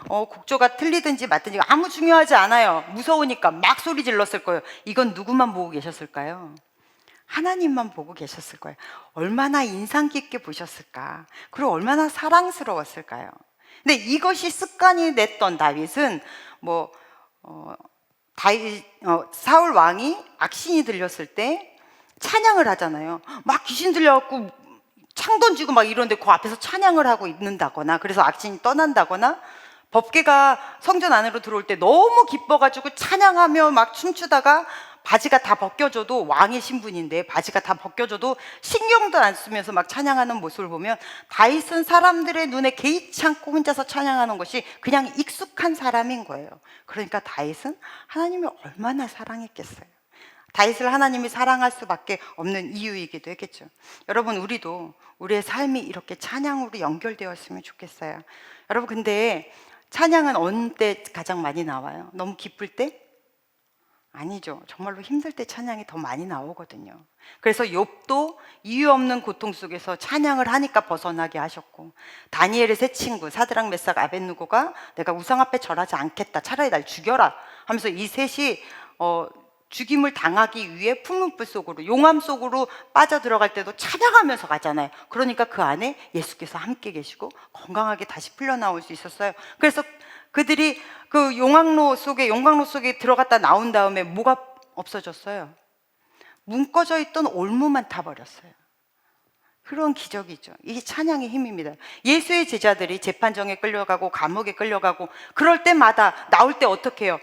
곡조가 틀리든지 맞든지 아무 중요하지 않아요. 무서우니까 막 소리 질렀을 거예요. 이건 누구만 보고 계셨을까요? 하나님만 보고 계셨을 거예요. 얼마나 인상 깊게 보셨을까? 그리고 얼마나 사랑스러웠을까요? 근데 이것이 습관이 됐던 다윗은 사울 왕이 악신이 들렸을 때 찬양을 하잖아요. 막 귀신 들려갖고 창 던지고 막 이런데 그 앞에서 찬양을 하고 있는다거나 그래서 악신이 떠난다거나 법궤가 성전 안으로 들어올 때 너무 기뻐가지고 찬양하며 막 춤추다가 바지가 다 벗겨져도, 왕의 신분인데 바지가 다 벗겨져도 신경도 안 쓰면서 막 찬양하는 모습을 보면 다윗은 사람들의 눈에 개의치 않고 혼자서 찬양하는 것이 그냥 익숙한 사람인 거예요. 그러니까 다윗은 하나님을 얼마나 사랑했겠어요. 다윗을 하나님이 사랑할 수밖에 없는 이유이기도 했겠죠. 여러분, 우리도 우리의 삶이 이렇게 찬양으로 연결되었으면 좋겠어요. 여러분, 근데 찬양은 어느 때 가장 많이 나와요? 너무 기쁠 때? 아니죠. 정말로 힘들 때 찬양이 더 많이 나오거든요. 그래서 욥도 이유 없는 고통 속에서 찬양을 하니까 벗어나게 하셨고, 다니엘의 세 친구 사드락 메삭 아벳느고가 내가 우상 앞에 절하지 않겠다, 차라리 날 죽여라 하면서 이 셋이 죽임을 당하기 위해 풀문불 속으로, 용암 속으로 빠져들어갈 때도 찬양하면서 가잖아요. 그러니까 그 안에 예수께서 함께 계시고 건강하게 다시 풀려나올 수 있었어요. 그래서 그들이 그 용광로 속에 들어갔다 나온 다음에 뭐가 없어졌어요? 묶어져 있던 올무만 타버렸어요. 그런 기적이죠. 이게 찬양의 힘입니다. 예수의 제자들이 재판정에 끌려가고 감옥에 끌려가고 그럴 때마다 나올 때 어떻게 해요?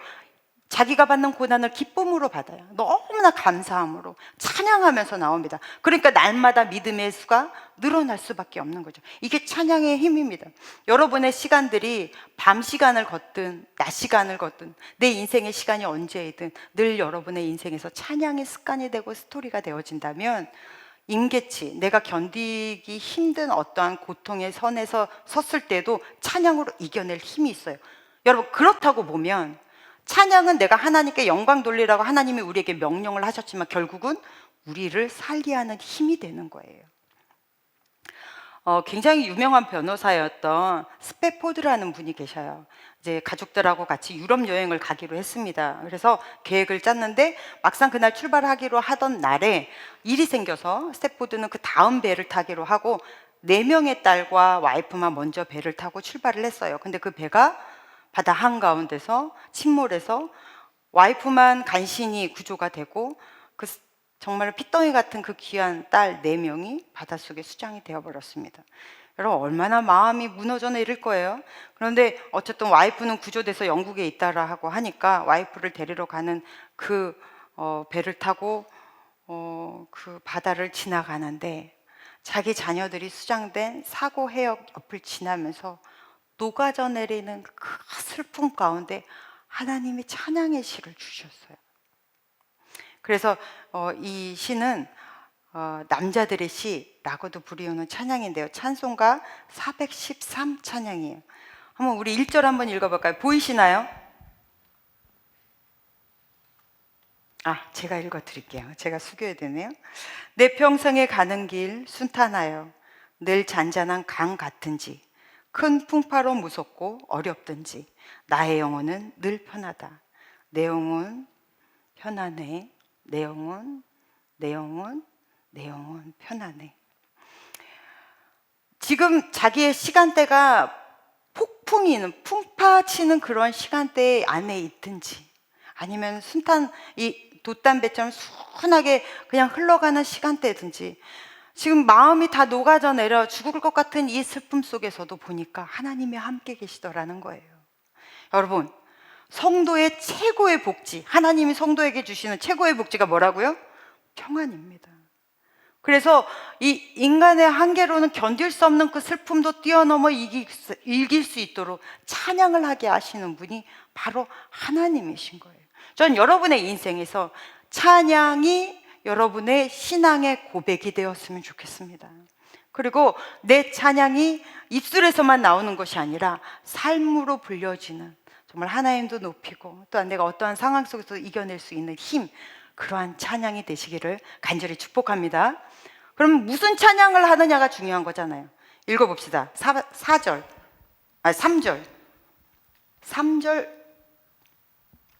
자기가 받는 고난을 기쁨으로 받아요. 너무나 감사함으로 찬양하면서 나옵니다. 그러니까 날마다 믿음의 수가 늘어날 수밖에 없는 거죠. 이게 찬양의 힘입니다. 여러분의 시간들이 밤 시간을 걷든 낮 시간을 걷든 내 인생의 시간이 언제이든 늘 여러분의 인생에서 찬양의 습관이 되고 스토리가 되어진다면 임계치, 내가 견디기 힘든 어떠한 고통의 선에서 섰을 때도 찬양으로 이겨낼 힘이 있어요. 여러분, 그렇다고 보면 찬양은 내가 하나님께 영광 돌리라고 하나님이 우리에게 명령을 하셨지만 결국은 우리를 살게 하는 힘이 되는 거예요. 굉장히 유명한 변호사였던 스페포드라는 분이 계셔요. 이제 가족들하고 같이 유럽 여행을 가기로 했습니다. 그래서 계획을 짰는데 막상 그날 출발하기로 하던 날에 일이 생겨서 스페포드는 그 다음 배를 타기로 하고 4명의 딸과 와이프만 먼저 배를 타고 출발을 했어요. 근데 그 배가 바다 한가운데서 침몰해서 와이프만 간신히 구조가 되고 그 정말 핏덩이 같은 그 귀한 딸 4명이 바닷속에 수장이 되어버렸습니다. 여러분, 얼마나 마음이 무너져 내릴 거예요. 그런데 어쨌든 와이프는 구조돼서 영국에 있다라 하고 하니까 와이프를 데리러 가는 그 배를 타고 그 바다를 지나가는데 자기 자녀들이 수장된 사고 해역 옆을 지나면서 녹아져 내리는 그 슬픔 가운데 하나님이 찬양의 시를 주셨어요. 그래서 이 시는 남자들의 시라고도 부르는 찬양인데요. 찬송가 413 찬양이에요. 한번 우리 1절 한번 읽어볼까요? 보이시나요? 제가 읽어드릴게요. 제가 숙여야 되네요. 내 평생에 가는 길 순탄하여 늘 잔잔한 강 같은지 큰 풍파로 무섭고 어렵든지 나의 영혼은 늘 편하다. 내 영혼 편안해. 내 영혼 편안해. 지금 자기의 시간대가 풍파 치는 그런 시간대 안에 있든지 아니면 이 돛담배처럼 순하게 그냥 흘러가는 시간대든지 지금 마음이 다 녹아져 내려 죽을 것 같은 이 슬픔 속에서도 보니까 하나님이 함께 계시더라는 거예요. 여러분, 성도의 최고의 복지, 하나님이 성도에게 주시는 최고의 복지가 뭐라고요? 평안입니다. 그래서 이 인간의 한계로는 견딜 수 없는 그 슬픔도 뛰어넘어 이길 수 있도록 찬양을 하게 하시는 분이 바로 하나님이신 거예요. 전 여러분의 인생에서 찬양이 여러분의 신앙의 고백이 되었으면 좋겠습니다. 그리고 내 찬양이 입술에서만 나오는 것이 아니라 삶으로 불려지는, 정말 하나님도 높이고 또한 내가 어떠한 상황 속에서 이겨낼 수 있는 힘, 그러한 찬양이 되시기를 간절히 축복합니다. 그럼 무슨 찬양을 하느냐가 중요한 거잖아요. 읽어봅시다. 3절.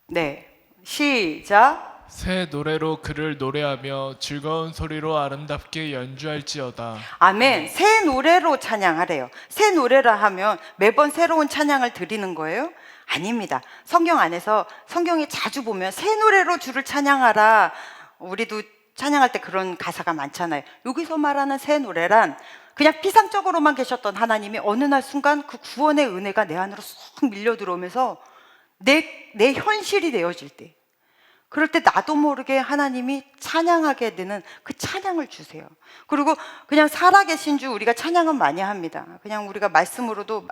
네, 시작. 새 노래로 그를 노래하며 즐거운 소리로 아름답게 연주할지어다. 아멘. 새 노래로 찬양하래요. 새 노래라 하면 매번 새로운 찬양을 드리는 거예요? 아닙니다. 성경 안에서 성경에 자주 보면 새 노래로 주를 찬양하라. 우리도 찬양할 때 그런 가사가 많잖아요. 여기서 말하는 새 노래란 그냥 피상적으로만 계셨던 하나님이 어느 날 순간 그 구원의 은혜가 내 안으로 쏙 밀려 들어오면서 내 현실이 되어질 때, 그럴 때 나도 모르게 하나님이 찬양하게 되는 그 찬양을 주세요. 그리고 그냥 살아계신 주 우리가 찬양은 많이 합니다. 그냥 우리가 말씀으로도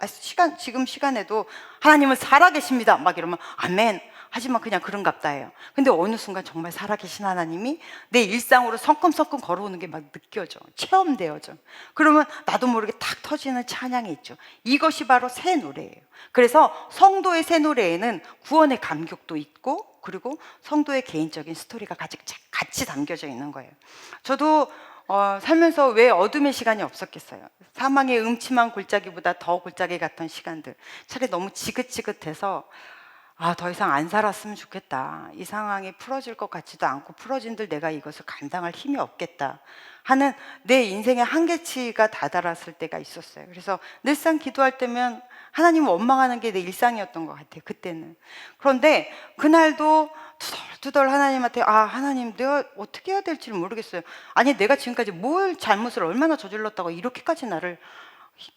지금 시간에도 하나님은 살아계십니다 막 이러면 아멘 하지만 그냥 그런갑다 해요. 근데 어느 순간 정말 살아계신 하나님이 내 일상으로 성큼성큼 걸어오는 게 막 느껴져, 체험되어져. 그러면 나도 모르게 탁 터지는 찬양이 있죠. 이것이 바로 새 노래예요. 그래서 성도의 새 노래에는 구원의 감격도 있고, 그리고 성도의 개인적인 스토리가 같이 담겨져 있는 거예요. 저도 살면서 왜 어둠의 시간이 없었겠어요. 사망의 음침한 골짜기보다 더 골짜기 같은 시간들, 차라리 너무 지긋지긋해서 더 이상 안 살았으면 좋겠다, 이 상황이 풀어질 것 같지도 않고 풀어진들 내가 이것을 감당할 힘이 없겠다 하는 내 인생의 한계치가 다다랐을 때가 있었어요. 그래서 늘상 기도할 때면 하나님을 원망하는 게 내 일상이었던 것 같아요, 그때는. 그런데 그날도 투덜투덜 하나님한테 하나님 내가 어떻게 해야 될지 모르겠어요. 아니 내가 지금까지 뭘 잘못을 얼마나 저질렀다고 이렇게까지 나를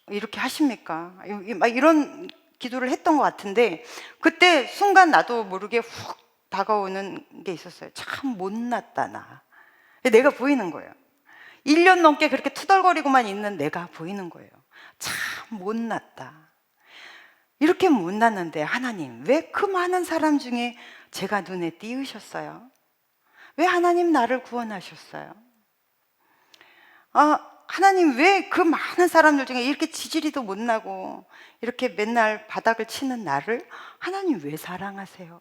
이렇게 하십니까? 막 이런 기도를 했던 것 같은데, 그때 순간 나도 모르게 훅 다가오는 게 있었어요. 참 못났다 나. 내가 보이는 거예요. 1년 넘게 그렇게 투덜거리고만 있는 내가 보이는 거예요. 참 못났다. 이렇게 못났는데 하나님 왜 그 많은 사람 중에 제가 눈에 띄으셨어요? 왜 하나님 나를 구원하셨어요? 하나님 왜 그 많은 사람들 중에 이렇게 지지리도 못나고 이렇게 맨날 바닥을 치는 나를 하나님 왜 사랑하세요?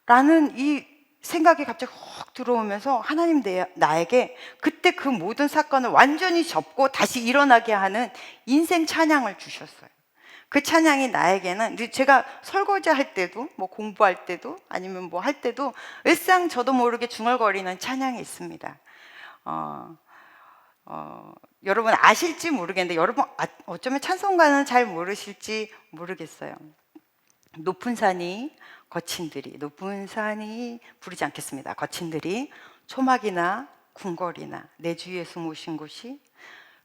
라는 이 생각이 갑자기 훅 들어오면서 하나님 나에게 그때 그 모든 사건을 완전히 접고 다시 일어나게 하는 인생 찬양을 주셨어요. 그 찬양이 나에게는, 제가 설거지 할 때도 뭐 공부할 때도 아니면 뭐 할 때도 일상 저도 모르게 중얼거리는 찬양이 있습니다. 여러분 아실지 모르겠는데, 여러분 어쩌면 찬송가는 잘 모르실지 모르겠어요. 높은 산이 거친들이, 높은 산이, 부르지 않겠습니다. 거친들이 초막이나 궁궐이나 내 주 예수 모신 곳이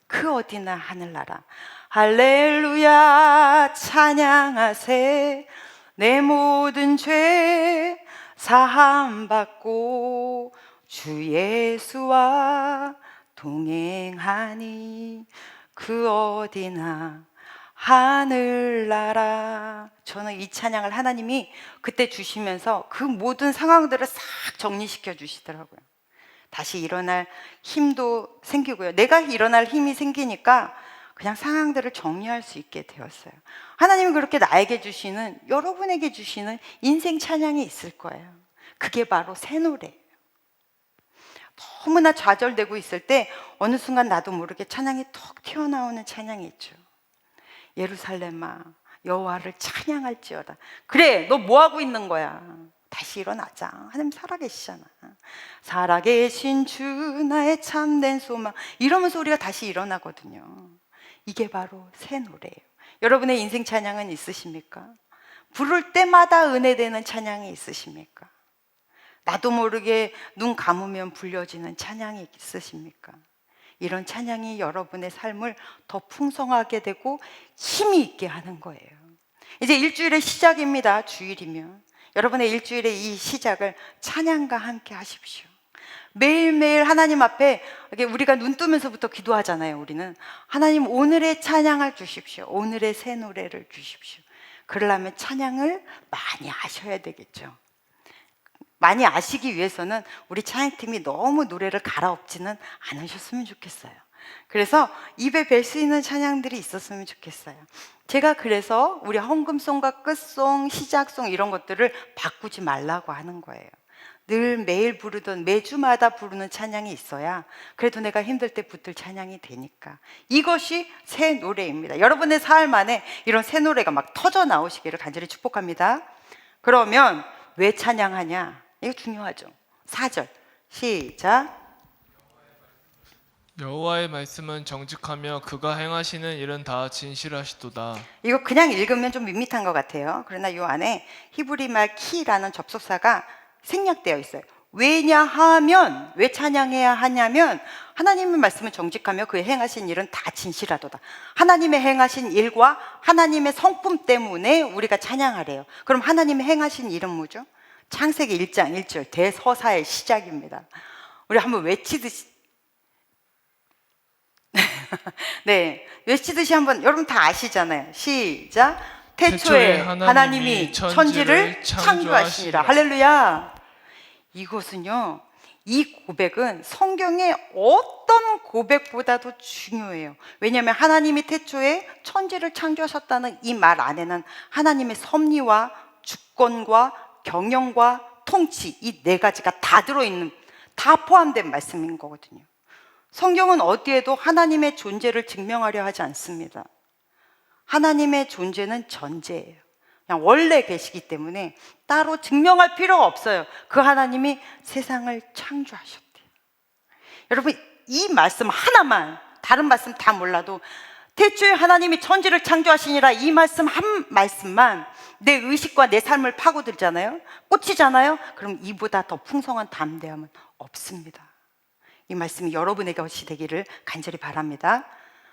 그 어디나 하늘나라. 할렐루야 찬양하세. 내 모든 죄 사함 받고 주 예수와 동행하니 그 어디나 하늘나라. 저는 이 찬양을 하나님이 그때 주시면서 그 모든 상황들을 싹 정리시켜 주시더라고요. 다시 일어날 힘도 생기고요. 내가 일어날 힘이 생기니까 그냥 상황들을 정리할 수 있게 되었어요. 하나님이 그렇게 나에게 주시는, 여러분에게 주시는 인생 찬양이 있을 거예요. 그게 바로 새 노래예요. 너무나 좌절되고 있을 때 어느 순간 나도 모르게 찬양이 톡 튀어나오는 찬양이 있죠. 예루살렘아 여호와를 찬양할지어다. 그래, 너 뭐 하고 있는 거야? 다시 일어나자. 하나님 살아계시잖아. 살아계신 주 나의 참된 소망. 이러면서 우리가 다시 일어나거든요. 이게 바로 새 노래예요. 여러분의 인생 찬양은 있으십니까? 부를 때마다 은혜되는 찬양이 있으십니까? 나도 모르게 눈 감으면 불려지는 찬양이 있으십니까? 이런 찬양이 여러분의 삶을 더 풍성하게 되고 힘이 있게 하는 거예요. 이제 일주일의 시작입니다. 주일이면 여러분의 일주일의 이 시작을 찬양과 함께 하십시오. 매일매일 하나님 앞에 우리가 눈 뜨면서부터 기도하잖아요. 우리는 하나님 오늘의 찬양을 주십시오. 오늘의 새 노래를 주십시오. 그러려면 찬양을 많이 아셔야 되겠죠. 많이 아시기 위해서는 우리 찬양팀이 너무 노래를 갈아엎지는 않으셨으면 좋겠어요. 그래서 입에 뵐 수 있는 찬양들이 있었으면 좋겠어요. 제가 그래서 우리 헌금송과 끝송, 시작송 이런 것들을 바꾸지 말라고 하는 거예요. 늘 매일 부르던 매주마다 부르는 찬양이 있어야 그래도 내가 힘들 때 붙들 찬양이 되니까. 이것이 새 노래입니다. 여러분의 삶 안에 이런 새 노래가 막 터져 나오시기를 간절히 축복합니다. 그러면 왜 찬양하냐? 이거 중요하죠. 4절 시작. 여호와의 말씀은 정직하며 그가 행하시는 일은 다 진실하시도다. 이거 그냥 읽으면 좀 밋밋한 것 같아요. 그러나 이 안에 히브리 말 키라는 접속사가 생략되어 있어요. 왜냐하면, 왜 찬양해야 하냐면 하나님의 말씀을 정직하며 그의 행하신 일은 다 진실하도다. 하나님의 행하신 일과 하나님의 성품 때문에 우리가 찬양하래요. 그럼 하나님의 행하신 일은 뭐죠? 창세기 1장 1절 대서사의 시작입니다. 우리 한번 외치듯이 네, 외치듯이 한번, 여러분 다 아시잖아요. 시작. 태초에 하나님이 천지를 창조하시니라. 할렐루야. 이것은요, 이 고백은 성경의 어떤 고백보다도 중요해요. 왜냐하면 하나님이 태초에 천지를 창조하셨다는 이 말 안에는 하나님의 섭리와 주권과 경영과 통치, 이 네 가지가 다 들어있는, 다 포함된 말씀인 거거든요. 성경은 어디에도 하나님의 존재를 증명하려 하지 않습니다. 하나님의 존재는 전제예요. 그냥 원래 계시기 때문에 따로 증명할 필요가 없어요. 그 하나님이 세상을 창조하셨대요. 여러분, 이 말씀 하나만, 다른 말씀 다 몰라도 태초에 하나님이 천지를 창조하시니라, 이 말씀 한 말씀만 내 의식과 내 삶을 파고들잖아요. 꽂히잖아요. 그럼 이보다 더 풍성한 담대함은 없습니다. 이 말씀이 여러분의 것이 되기를 간절히 바랍니다.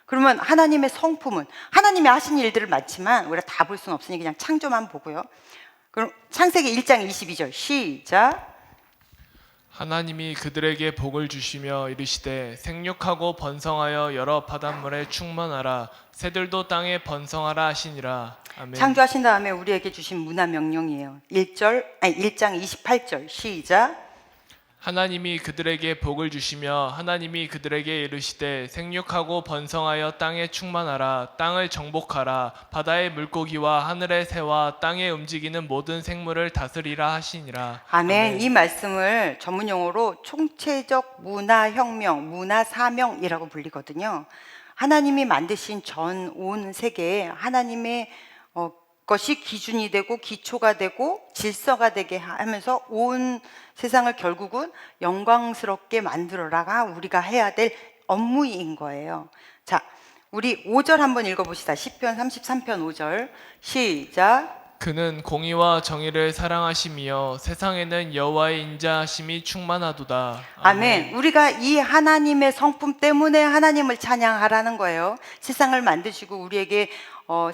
그러면 하나님의 성품은, 하나님이 하신 일들을 많지만 우리가 다 볼 수는 없으니 그냥 창조만 보고요. 그럼 창세기 1장 22절 시작. 하나님이 그들에게 복을 주시며 이르시되 생육하고 번성하여 여러 바닷물에 충만하라. 새들도 땅에 번성하라 하시니라. 아멘. 창조하신 다음에 우리에게 주신 문화 명령이에요. 1장 28절 시작. 하나님이 그들에게 복을 주시며 하나님이 그들에게 이르시되 생육하고 번성하여 땅에 충만하라. 땅을 정복하라. 바다의 물고기와 하늘의 새와 땅에 움직이는 모든 생물을 다스리라 하시니라. 아멘. 이 말씀을 전문 용어로 총체적 문화혁명, 문화사명이라고 불리거든요. 하나님이 만드신 전 온 세계에 하나님의 것이 기준이 되고 기초가 되고 질서가 되게 하면서 온 세상을 결국은 영광스럽게 만들어라가 우리가 해야 될 업무인 거예요. 자, 우리 5절 한번 읽어봅시다. 시편 33편 5절 시작. 그는 공의와 정의를 사랑하시며 세상에는 여호와의 인자하심이 충만하도다. 아멘. 우리가 이 하나님의 성품 때문에 하나님을 찬양하라는 거예요. 세상을 만드시고 우리에게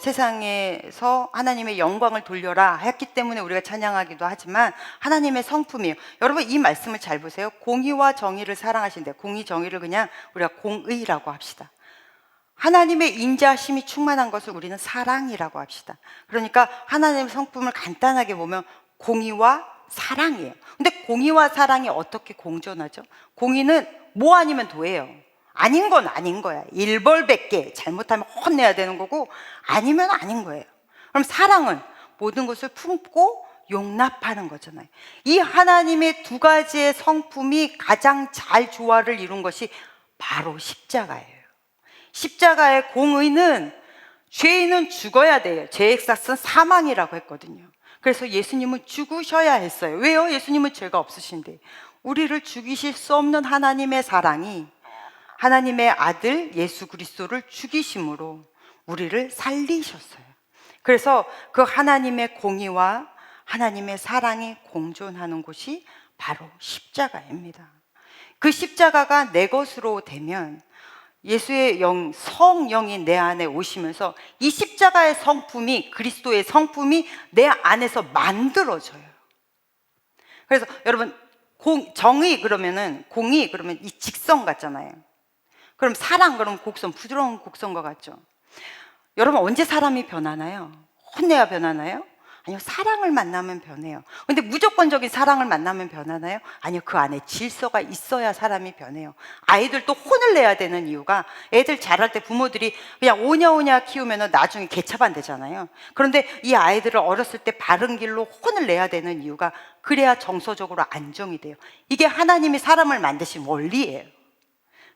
세상에서 하나님의 영광을 돌려라 했기 때문에 우리가 찬양하기도 하지만 하나님의 성품이에요. 여러분, 이 말씀을 잘 보세요. 공의와 정의를 사랑하신대. 공의, 정의를 그냥 우리가 공의라고 합시다. 하나님의 인자심이 충만한 것을 우리는 사랑이라고 합시다. 그러니까 하나님의 성품을 간단하게 보면 공의와 사랑이에요. 근데 공의와 사랑이 어떻게 공존하죠? 공의는 뭐 아니면 도예요. 아닌 건 아닌 거야. 일벌백계, 잘못하면 혼내야 되는 거고 아니면 아닌 거예요. 그럼 사랑은 모든 것을 품고 용납하는 거잖아요. 이 하나님의 두 가지의 성품이 가장 잘 조화를 이룬 것이 바로 십자가예요. 십자가의 공의는 죄인은 죽어야 돼요. 죄의 값은 사망이라고 했거든요. 그래서 예수님은 죽으셔야 했어요. 왜요? 예수님은 죄가 없으신데. 우리를 죽이실 수 없는 하나님의 사랑이 하나님의 아들 예수 그리스도를 죽이심으로 우리를 살리셨어요. 그래서 그 하나님의 공의와 하나님의 사랑이 공존하는 곳이 바로 십자가입니다. 그 십자가가 내 것으로 되면 예수의 영, 성령이 내 안에 오시면서 이 십자가의 성품이, 그리스도의 성품이 내 안에서 만들어져요. 그래서 여러분, 정의 그러면은, 공의 그러면 이 직선 같잖아요. 그럼 사랑 그러면 곡선, 부드러운 곡선과 같죠. 여러분, 언제 사람이 변하나요? 혼내야 변하나요? 아니요, 사랑을 만나면 변해요. 근데 무조건적인 사랑을 만나면 변하나요? 아니요, 그 안에 질서가 있어야 사람이 변해요. 아이들도 혼을 내야 되는 이유가, 애들 자랄 때 부모들이 그냥 오냐오냐 키우면 나중에 개차반 되잖아요. 그런데 이 아이들을 어렸을 때 바른 길로 혼을 내야 되는 이유가, 그래야 정서적으로 안정이 돼요. 이게 하나님이 사람을 만드신 원리예요.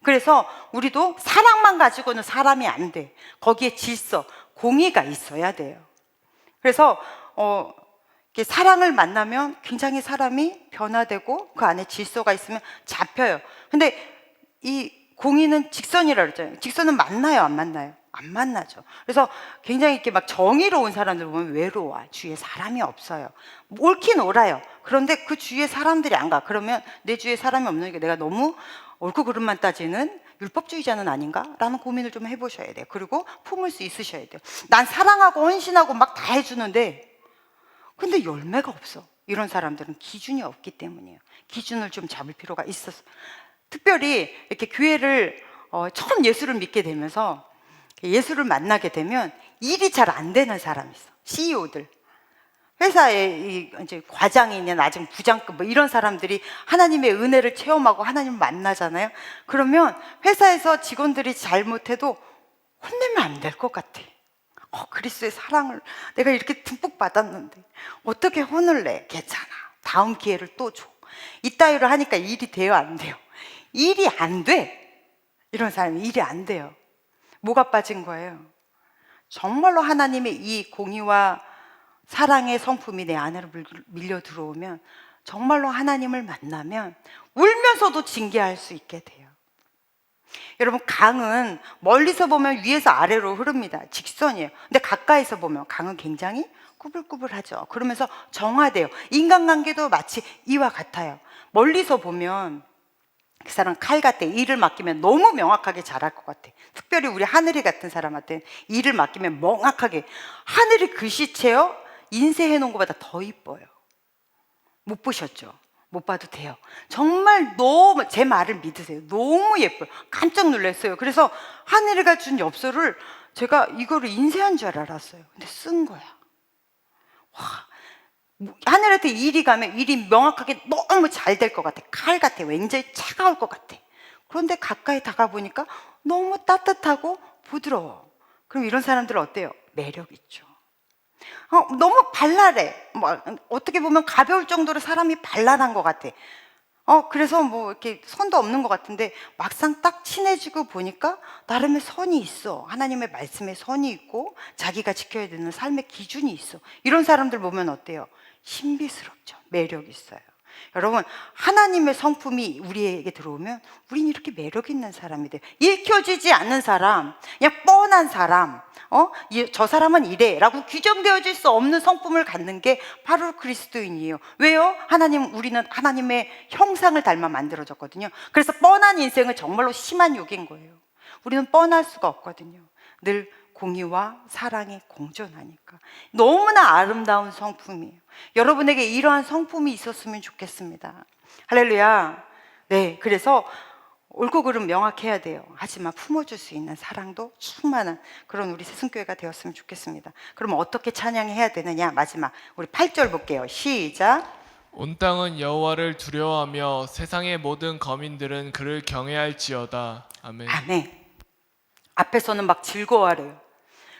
그래서 우리도 사랑만 가지고는 사람이 안 돼. 거기에 질서, 공의가 있어야 돼요. 그래서 이렇게 사랑을 만나면 굉장히 사람이 변화되고 그 안에 질서가 있으면 잡혀요. 근데 이 공의는 직선이라고 그랬잖아요. 직선은 만나요, 안 만나요? 안 만나죠. 그래서 굉장히 이렇게 막 정의로운 사람들 보면 외로워. 주위에 사람이 없어요. 옳긴 옳아요. 그런데 그 주위에 사람들이 안 가. 그러면 내 주위에 사람이 없는 게 내가 너무 옳고 그름만 따지는 율법주의자는 아닌가? 라는 고민을 좀 해보셔야 돼요. 그리고 품을 수 있으셔야 돼요. 난 사랑하고 헌신하고 막 다 해주는데 근데 열매가 없어. 이런 사람들은 기준이 없기 때문이에요. 기준을 좀 잡을 필요가 있었어요. 특별히 이렇게 교회를 처음 예수를 믿게 되면서 예수를 만나게 되면 일이 잘 안 되는 사람이 있어. CEO들. 회사에 이제 과장이냐 나중 부장급 뭐 이런 사람들이 하나님의 은혜를 체험하고 하나님을 만나잖아요. 그러면 회사에서 직원들이 잘못해도 혼내면 안 될 것 같아. 그리스도의 사랑을 내가 이렇게 듬뿍 받았는데 어떻게 혼을 내? 괜찮아. 다음 기회를 또 줘. 이따위로 하니까 일이 돼요, 안 돼요? 일이 안 돼. 이런 사람이 일이 안 돼요. 뭐가 빠진 거예요? 정말로 하나님의 이 공의와 사랑의 성품이 내 안으로 밀려 들어오면 정말로 하나님을 만나면 울면서도 징계할 수 있게 돼요. 여러분, 강은 멀리서 보면 위에서 아래로 흐릅니다. 직선이에요. 근데 가까이서 보면 강은 굉장히 꾸불꾸불하죠. 그러면서 정화돼요. 인간관계도 마치 이와 같아요. 멀리서 보면 그 사람 칼 같아. 일을 맡기면 너무 명확하게 잘할 것 같아. 특별히 우리 하늘이 같은 사람한테 일을 맡기면 명확하게. 하늘이 글씨체요 인쇄해 놓은 것보다 더 이뻐요. 못 보셨죠? 못 봐도 돼요. 정말 너무, 제 말을 믿으세요. 너무 예뻐요. 깜짝 놀랐어요. 그래서 하늘이가 준 엽서를 제가 이거를 인쇄한 줄 알았어요. 근데 쓴 거야. 와, 하늘한테 일이 가면 일이 명확하게 너무 잘 될 것 같아. 칼 같아. 왠지 차가울 것 같아. 그런데 가까이 다가보니까 너무 따뜻하고 부드러워. 그럼 이런 사람들은 어때요? 매력 있죠. 너무 발랄해. 어떻게 보면 가벼울 정도로 사람이 발랄한 것 같아. 그래서 뭐 이렇게 선도 없는 것 같은데 막상 딱 친해지고 보니까 나름의 선이 있어. 하나님의 말씀에 선이 있고 자기가 지켜야 되는 삶의 기준이 있어. 이런 사람들 보면 어때요? 신비스럽죠. 매력 있어요. 여러분, 하나님의 성품이 우리에게 들어오면 우린 이렇게 매력 있는 사람이 돼요. 읽혀지지 않는 사람, 그냥 뻔한 사람, 저 사람은 이래 라고 규정되어질 수 없는 성품을 갖는 게 바로 그리스도인이에요. 왜요? 우리는 하나님의 형상을 닮아 만들어졌거든요. 그래서 뻔한 인생은 정말로 심한 욕인 거예요. 우리는 뻔할 수가 없거든요. 늘 공의와 사랑이 공존하니까. 너무나 아름다운 성품이에요. 여러분에게 이러한 성품이 있었으면 좋겠습니다. 할렐루야. 네, 그래서 옳고 그름 명확해야 돼요. 하지만 품어줄 수 있는 사랑도 충만한 그런 우리 새순교회가 되었으면 좋겠습니다. 그럼 어떻게 찬양해야 되느냐? 마지막 우리 8절 볼게요. 시작. 온 땅은 여호와를 두려워하며 세상의 모든 거민들은 그를 경외할지어다. 아멘. 아멘. 앞에서는 막 즐거워하래요.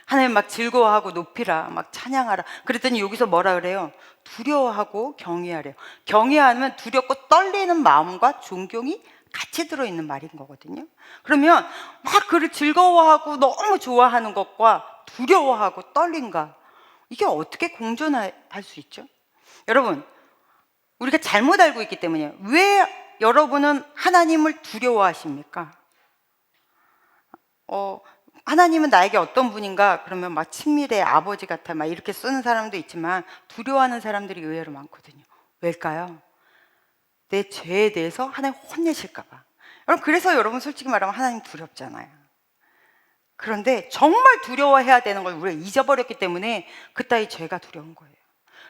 하나님 막 즐거워하고 높이라, 막 찬양하라. 그랬더니 여기서 뭐라 그래요? 두려워하고 경외하래요. 경외하면 두렵고 떨리는 마음과 존경이 같이 들어있는 말인 거거든요. 그러면 막 그를 즐거워하고 너무 좋아하는 것과 두려워하고 떨림과 이게 어떻게 공존할 수 있죠? 여러분, 우리가 잘못 알고 있기 때문이에요. 왜 여러분은 하나님을 두려워하십니까? 하나님은 나에게 어떤 분인가? 그러면 막 친밀해, 아버지 같아, 막 이렇게 쓰는 사람도 있지만 두려워하는 사람들이 의외로 많거든요. 왜일까요? 내 죄에 대해서 하나님 혼내실까봐. 여러분, 그래서 여러분 솔직히 말하면 하나님 두렵잖아요. 그런데 정말 두려워해야 되는 걸 우리가 잊어버렸기 때문에 그따위 죄가 두려운 거예요.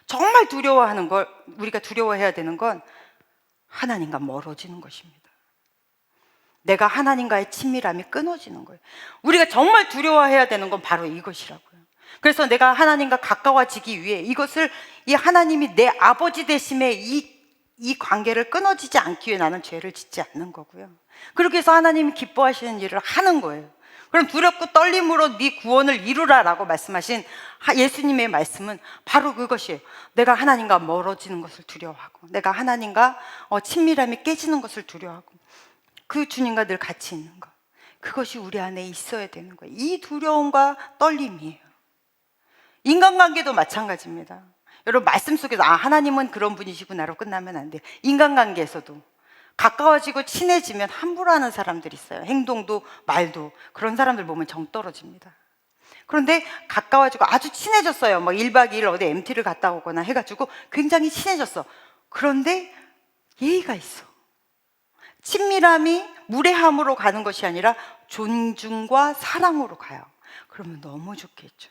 정말 두려워하는 걸, 우리가 두려워해야 되는 건 하나님과 멀어지는 것입니다. 내가 하나님과의 친밀함이 끊어지는 거예요. 우리가 정말 두려워해야 되는 건 바로 이것이라고요. 그래서 내가 하나님과 가까워지기 위해 이것을, 이 하나님이 내 아버지 되심에 이 관계를 끊어지지 않기 위해 나는 죄를 짓지 않는 거고요. 그렇게 해서 하나님이 기뻐하시는 일을 하는 거예요. 그럼 두렵고 떨림으로 네 구원을 이루라라고 말씀하신 예수님의 말씀은 바로 그것이에요. 내가 하나님과 멀어지는 것을 두려워하고, 내가 하나님과 친밀함이 깨지는 것을 두려워하고, 그 주님과 늘 같이 있는 것, 그것이 우리 안에 있어야 되는 거예요. 이 두려움과 떨림이에요. 인간관계도 마찬가지입니다. 여러분, 말씀 속에서 하나님은 그런 분이시구나로 끝나면 안 돼요. 인간관계에서도 가까워지고 친해지면 함부로 하는 사람들이 있어요. 행동도 말도. 그런 사람들 보면 정 떨어집니다. 그런데 가까워지고 아주 친해졌어요. 뭐 1박 2일 어디 MT를 갔다 오거나 해가지고 굉장히 친해졌어. 그런데 예의가 있어. 친밀함이 무례함으로 가는 것이 아니라 존중과 사랑으로 가요. 그러면 너무 좋겠죠.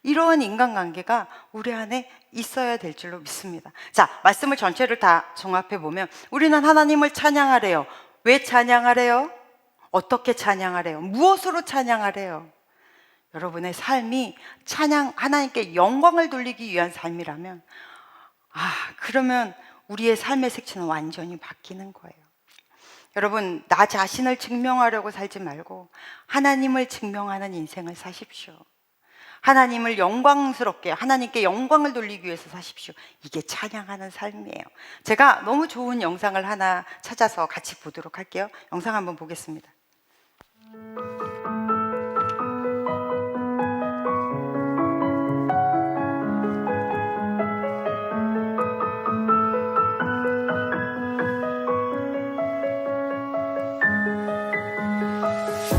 이러한 인간관계가 우리 안에 있어야 될 줄로 믿습니다. 자, 말씀을 전체를 다 종합해 보면 우리는 하나님을 찬양하래요. 왜 찬양하래요? 어떻게 찬양하래요? 무엇으로 찬양하래요? 여러분의 삶이 하나님께 영광을 돌리기 위한 삶이라면 그러면 우리의 삶의 색채는 완전히 바뀌는 거예요. 여러분, 나 자신을 증명하려고 살지 말고 하나님을 증명하는 인생을 사십시오. 하나님을 영광스럽게, 하나님께 영광을 돌리기 위해서 사십시오. 이게 찬양하는 삶이에요. 제가 너무 좋은 영상을 하나 찾아서 같이 보도록 할게요. 영상 한번 보겠습니다.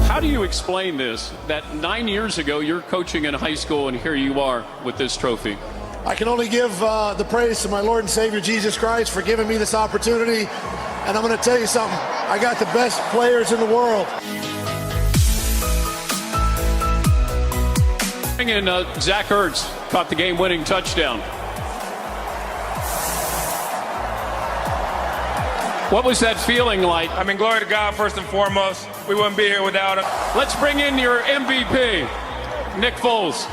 How do you explain this, that 9 years ago you're coaching in high school and here you are with this trophy? I can only give the praise to my Lord and Savior Jesus Christ for giving me this opportunity. And I'm going to tell you something. I got the best players in the world. And Zach Ertz caught the game-winning touchdown. What was that feeling like? I mean, glory to God first and foremost. We wouldn't be here without him. Let's bring in your MVP, Nick Foles.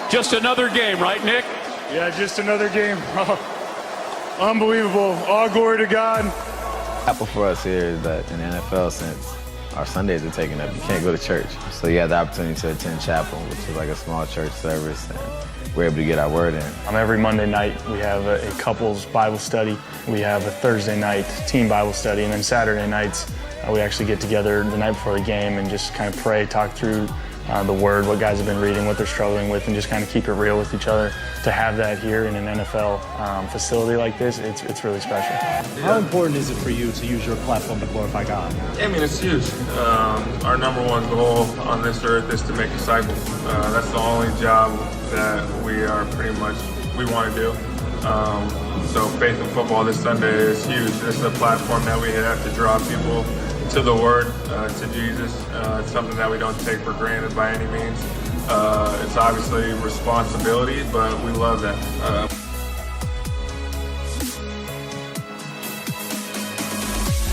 Just another game, right, Nick? Yeah, just another game. Unbelievable. All glory to God. Apple for us here is that in the NFL, since our Sundays are taken up, you can't go to church. So you have the opportunity to attend chapel, which is like a small church service, and we're able to get our word in. Every Monday night, we have a couples Bible study. We have a Thursday night team Bible study, and then Saturday nights, we actually get together the night before the game and just kind of pray, talk through the word, what guys have been reading, what they're struggling with, and just kind of keep it real with each other. To have that here in an NFL facility like this, it's really special. How important is it for you to use your platform to glorify God? I mean, it's huge. Our number one goal on this earth is to make disciples. That's the only job that we want to do. So Faith in Football this Sunday is huge. This is a platform that we have to draw people to the Word, to Jesus. It's something that we don't take for granted by any means. It's obviously responsibility, but we love that.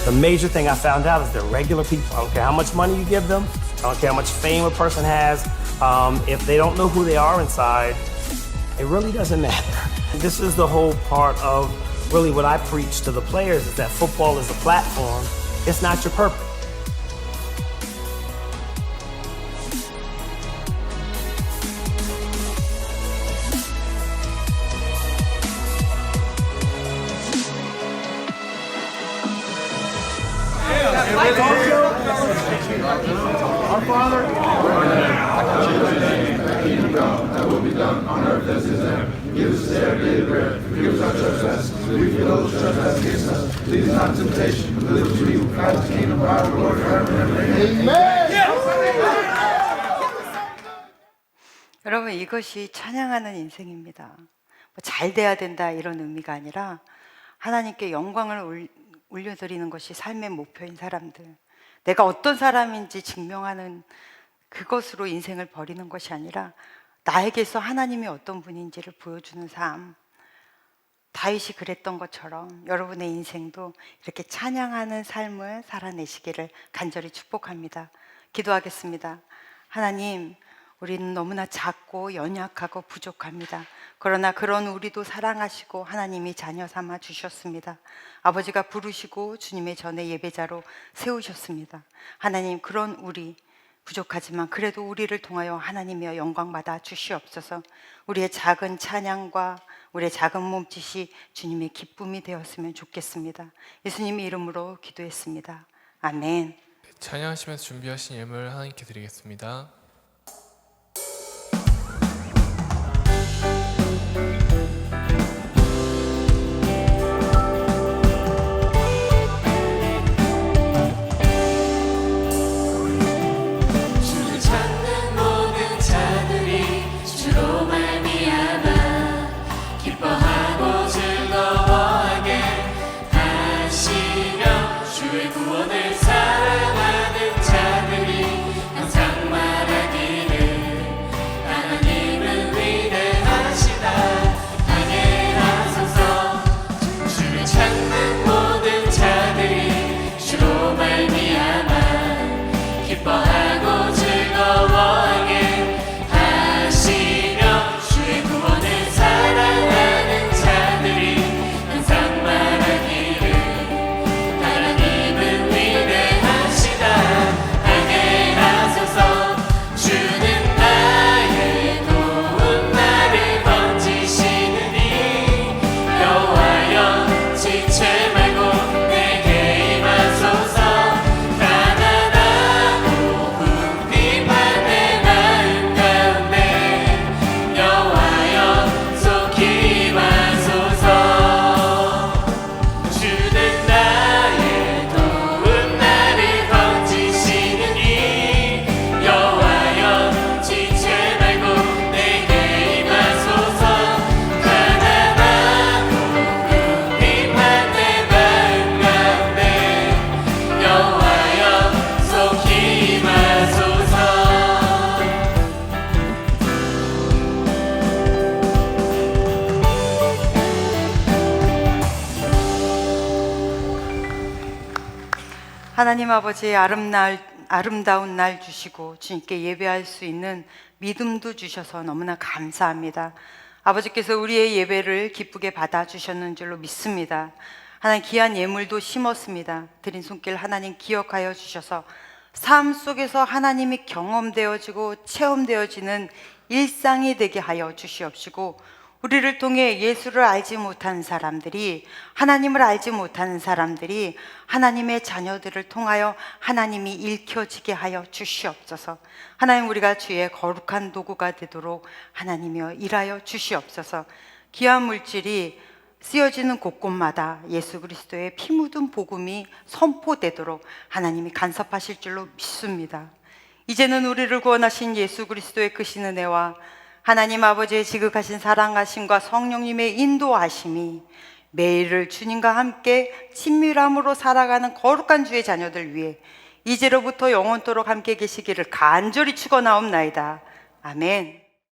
The major thing I found out is they're regular people. I don't care how much money you give them. I don't care how much fame a person has. If they don't know who they are inside, it really doesn't matter. This is the whole part of really what I preach to the players, is that football is a platform. It's not your purpose. Our Father, that will be done on earth as it is in heaven. Give us this our daily bread. Forgive us our trespasses. We forgive those who trespass against us. Lead us not into temptation, but deliver us from evil. For thine is the kingdom, power, and glory forever and ever. Amen. 여러분, 이것이 찬양하는 인생입니다. 뭐 잘 돼야 된다 이런 의미가 아니라 하나님께 영광을 올려드리는 것이 삶의 목표인 사람들, 내가 어떤 사람인지 증명하는 그것으로 인생을 버리는 것이 아니라 나에게서 하나님이 어떤 분인지를 보여주는 삶. 다윗이 그랬던 것처럼 여러분의 인생도 이렇게 찬양하는 삶을 살아내시기를 간절히 축복합니다. 기도하겠습니다. 하나님, 우리는 너무나 작고 연약하고 부족합니다. 그러나 그런 우리도 사랑하시고 하나님이 자녀 삼아 주셨습니다. 아버지가 부르시고 주님의 전에 예배자로 세우셨습니다. 하나님, 그런 우리 부족하지만 그래도 우리를 통하여 하나님의 영광 받아 주시옵소서. 우리의 작은 찬양과 우리의 작은 몸짓이 주님의 기쁨이 되었으면 좋겠습니다. 예수님의 이름으로 기도했습니다. 아멘. 찬양하시면서 준비하신 예물 하나님께 드리겠습니다. 구원을 사랑하는 자들이 항상 말하기를 하나님은 위대하시다 하게 하소서. 주를 찾는 모든 자들이 주로 말미암아 기뻐하고 즐거워하게 하시며 주의 구원을 사랑하는 자들이 항상 말하기를 하나님은 위대하시다 하게 하소서. 주는 나의 도움 나를 건지시느니 여호와여 지체 말고 내게 임하소서. 가난하고 궁핍한 내 마음 가운데 여호와여 속히 임하소서. 주는 나의 도움 나를 건지시느니 여호와여 지체 말고 내게 임하소서. 가난하고 궁핍한 내 마음 가운데 여호와여 속히 임하소서. 하나님 아버지 아름다운 날 주시고 주님께 예배할 수 있는 믿음도 주셔서 너무나 감사합니다. 아버지께서 우리의 예배를 기쁘게 받아주셨는 줄로 믿습니다. 하나님 귀한 예물도 심었습니다. 드린 손길 하나님 기억하여 주셔서 삶 속에서 하나님이 경험되어지고 체험되어지는 일상이 되게 하여 주시옵시고 우리를 통해 예수를 알지 못한 사람들이 하나님을 알지 못하는 사람들이 하나님의 자녀들을 통하여 하나님이 읽혀지게 하여 주시옵소서. 하나님 우리가 주의 거룩한 도구가 되도록 하나님이여 일하여 주시옵소서. 귀한 물질이 쓰여지는 곳곳마다 예수 그리스도의 피 묻은 복음이 선포되도록 하나님이 간섭하실 줄로 믿습니다. 이제는 우리를 구원하신 예수 그리스도의 크신 은혜와 하나님 아버지의 지극하신 사랑하심과 성령님의 인도하심이 매일을 주님과 함께 친밀함으로 살아가는 거룩한 주의 자녀들 위해 이제로부터 영원토록 함께 계시기를 간절히 축원하옵나이다. 아멘.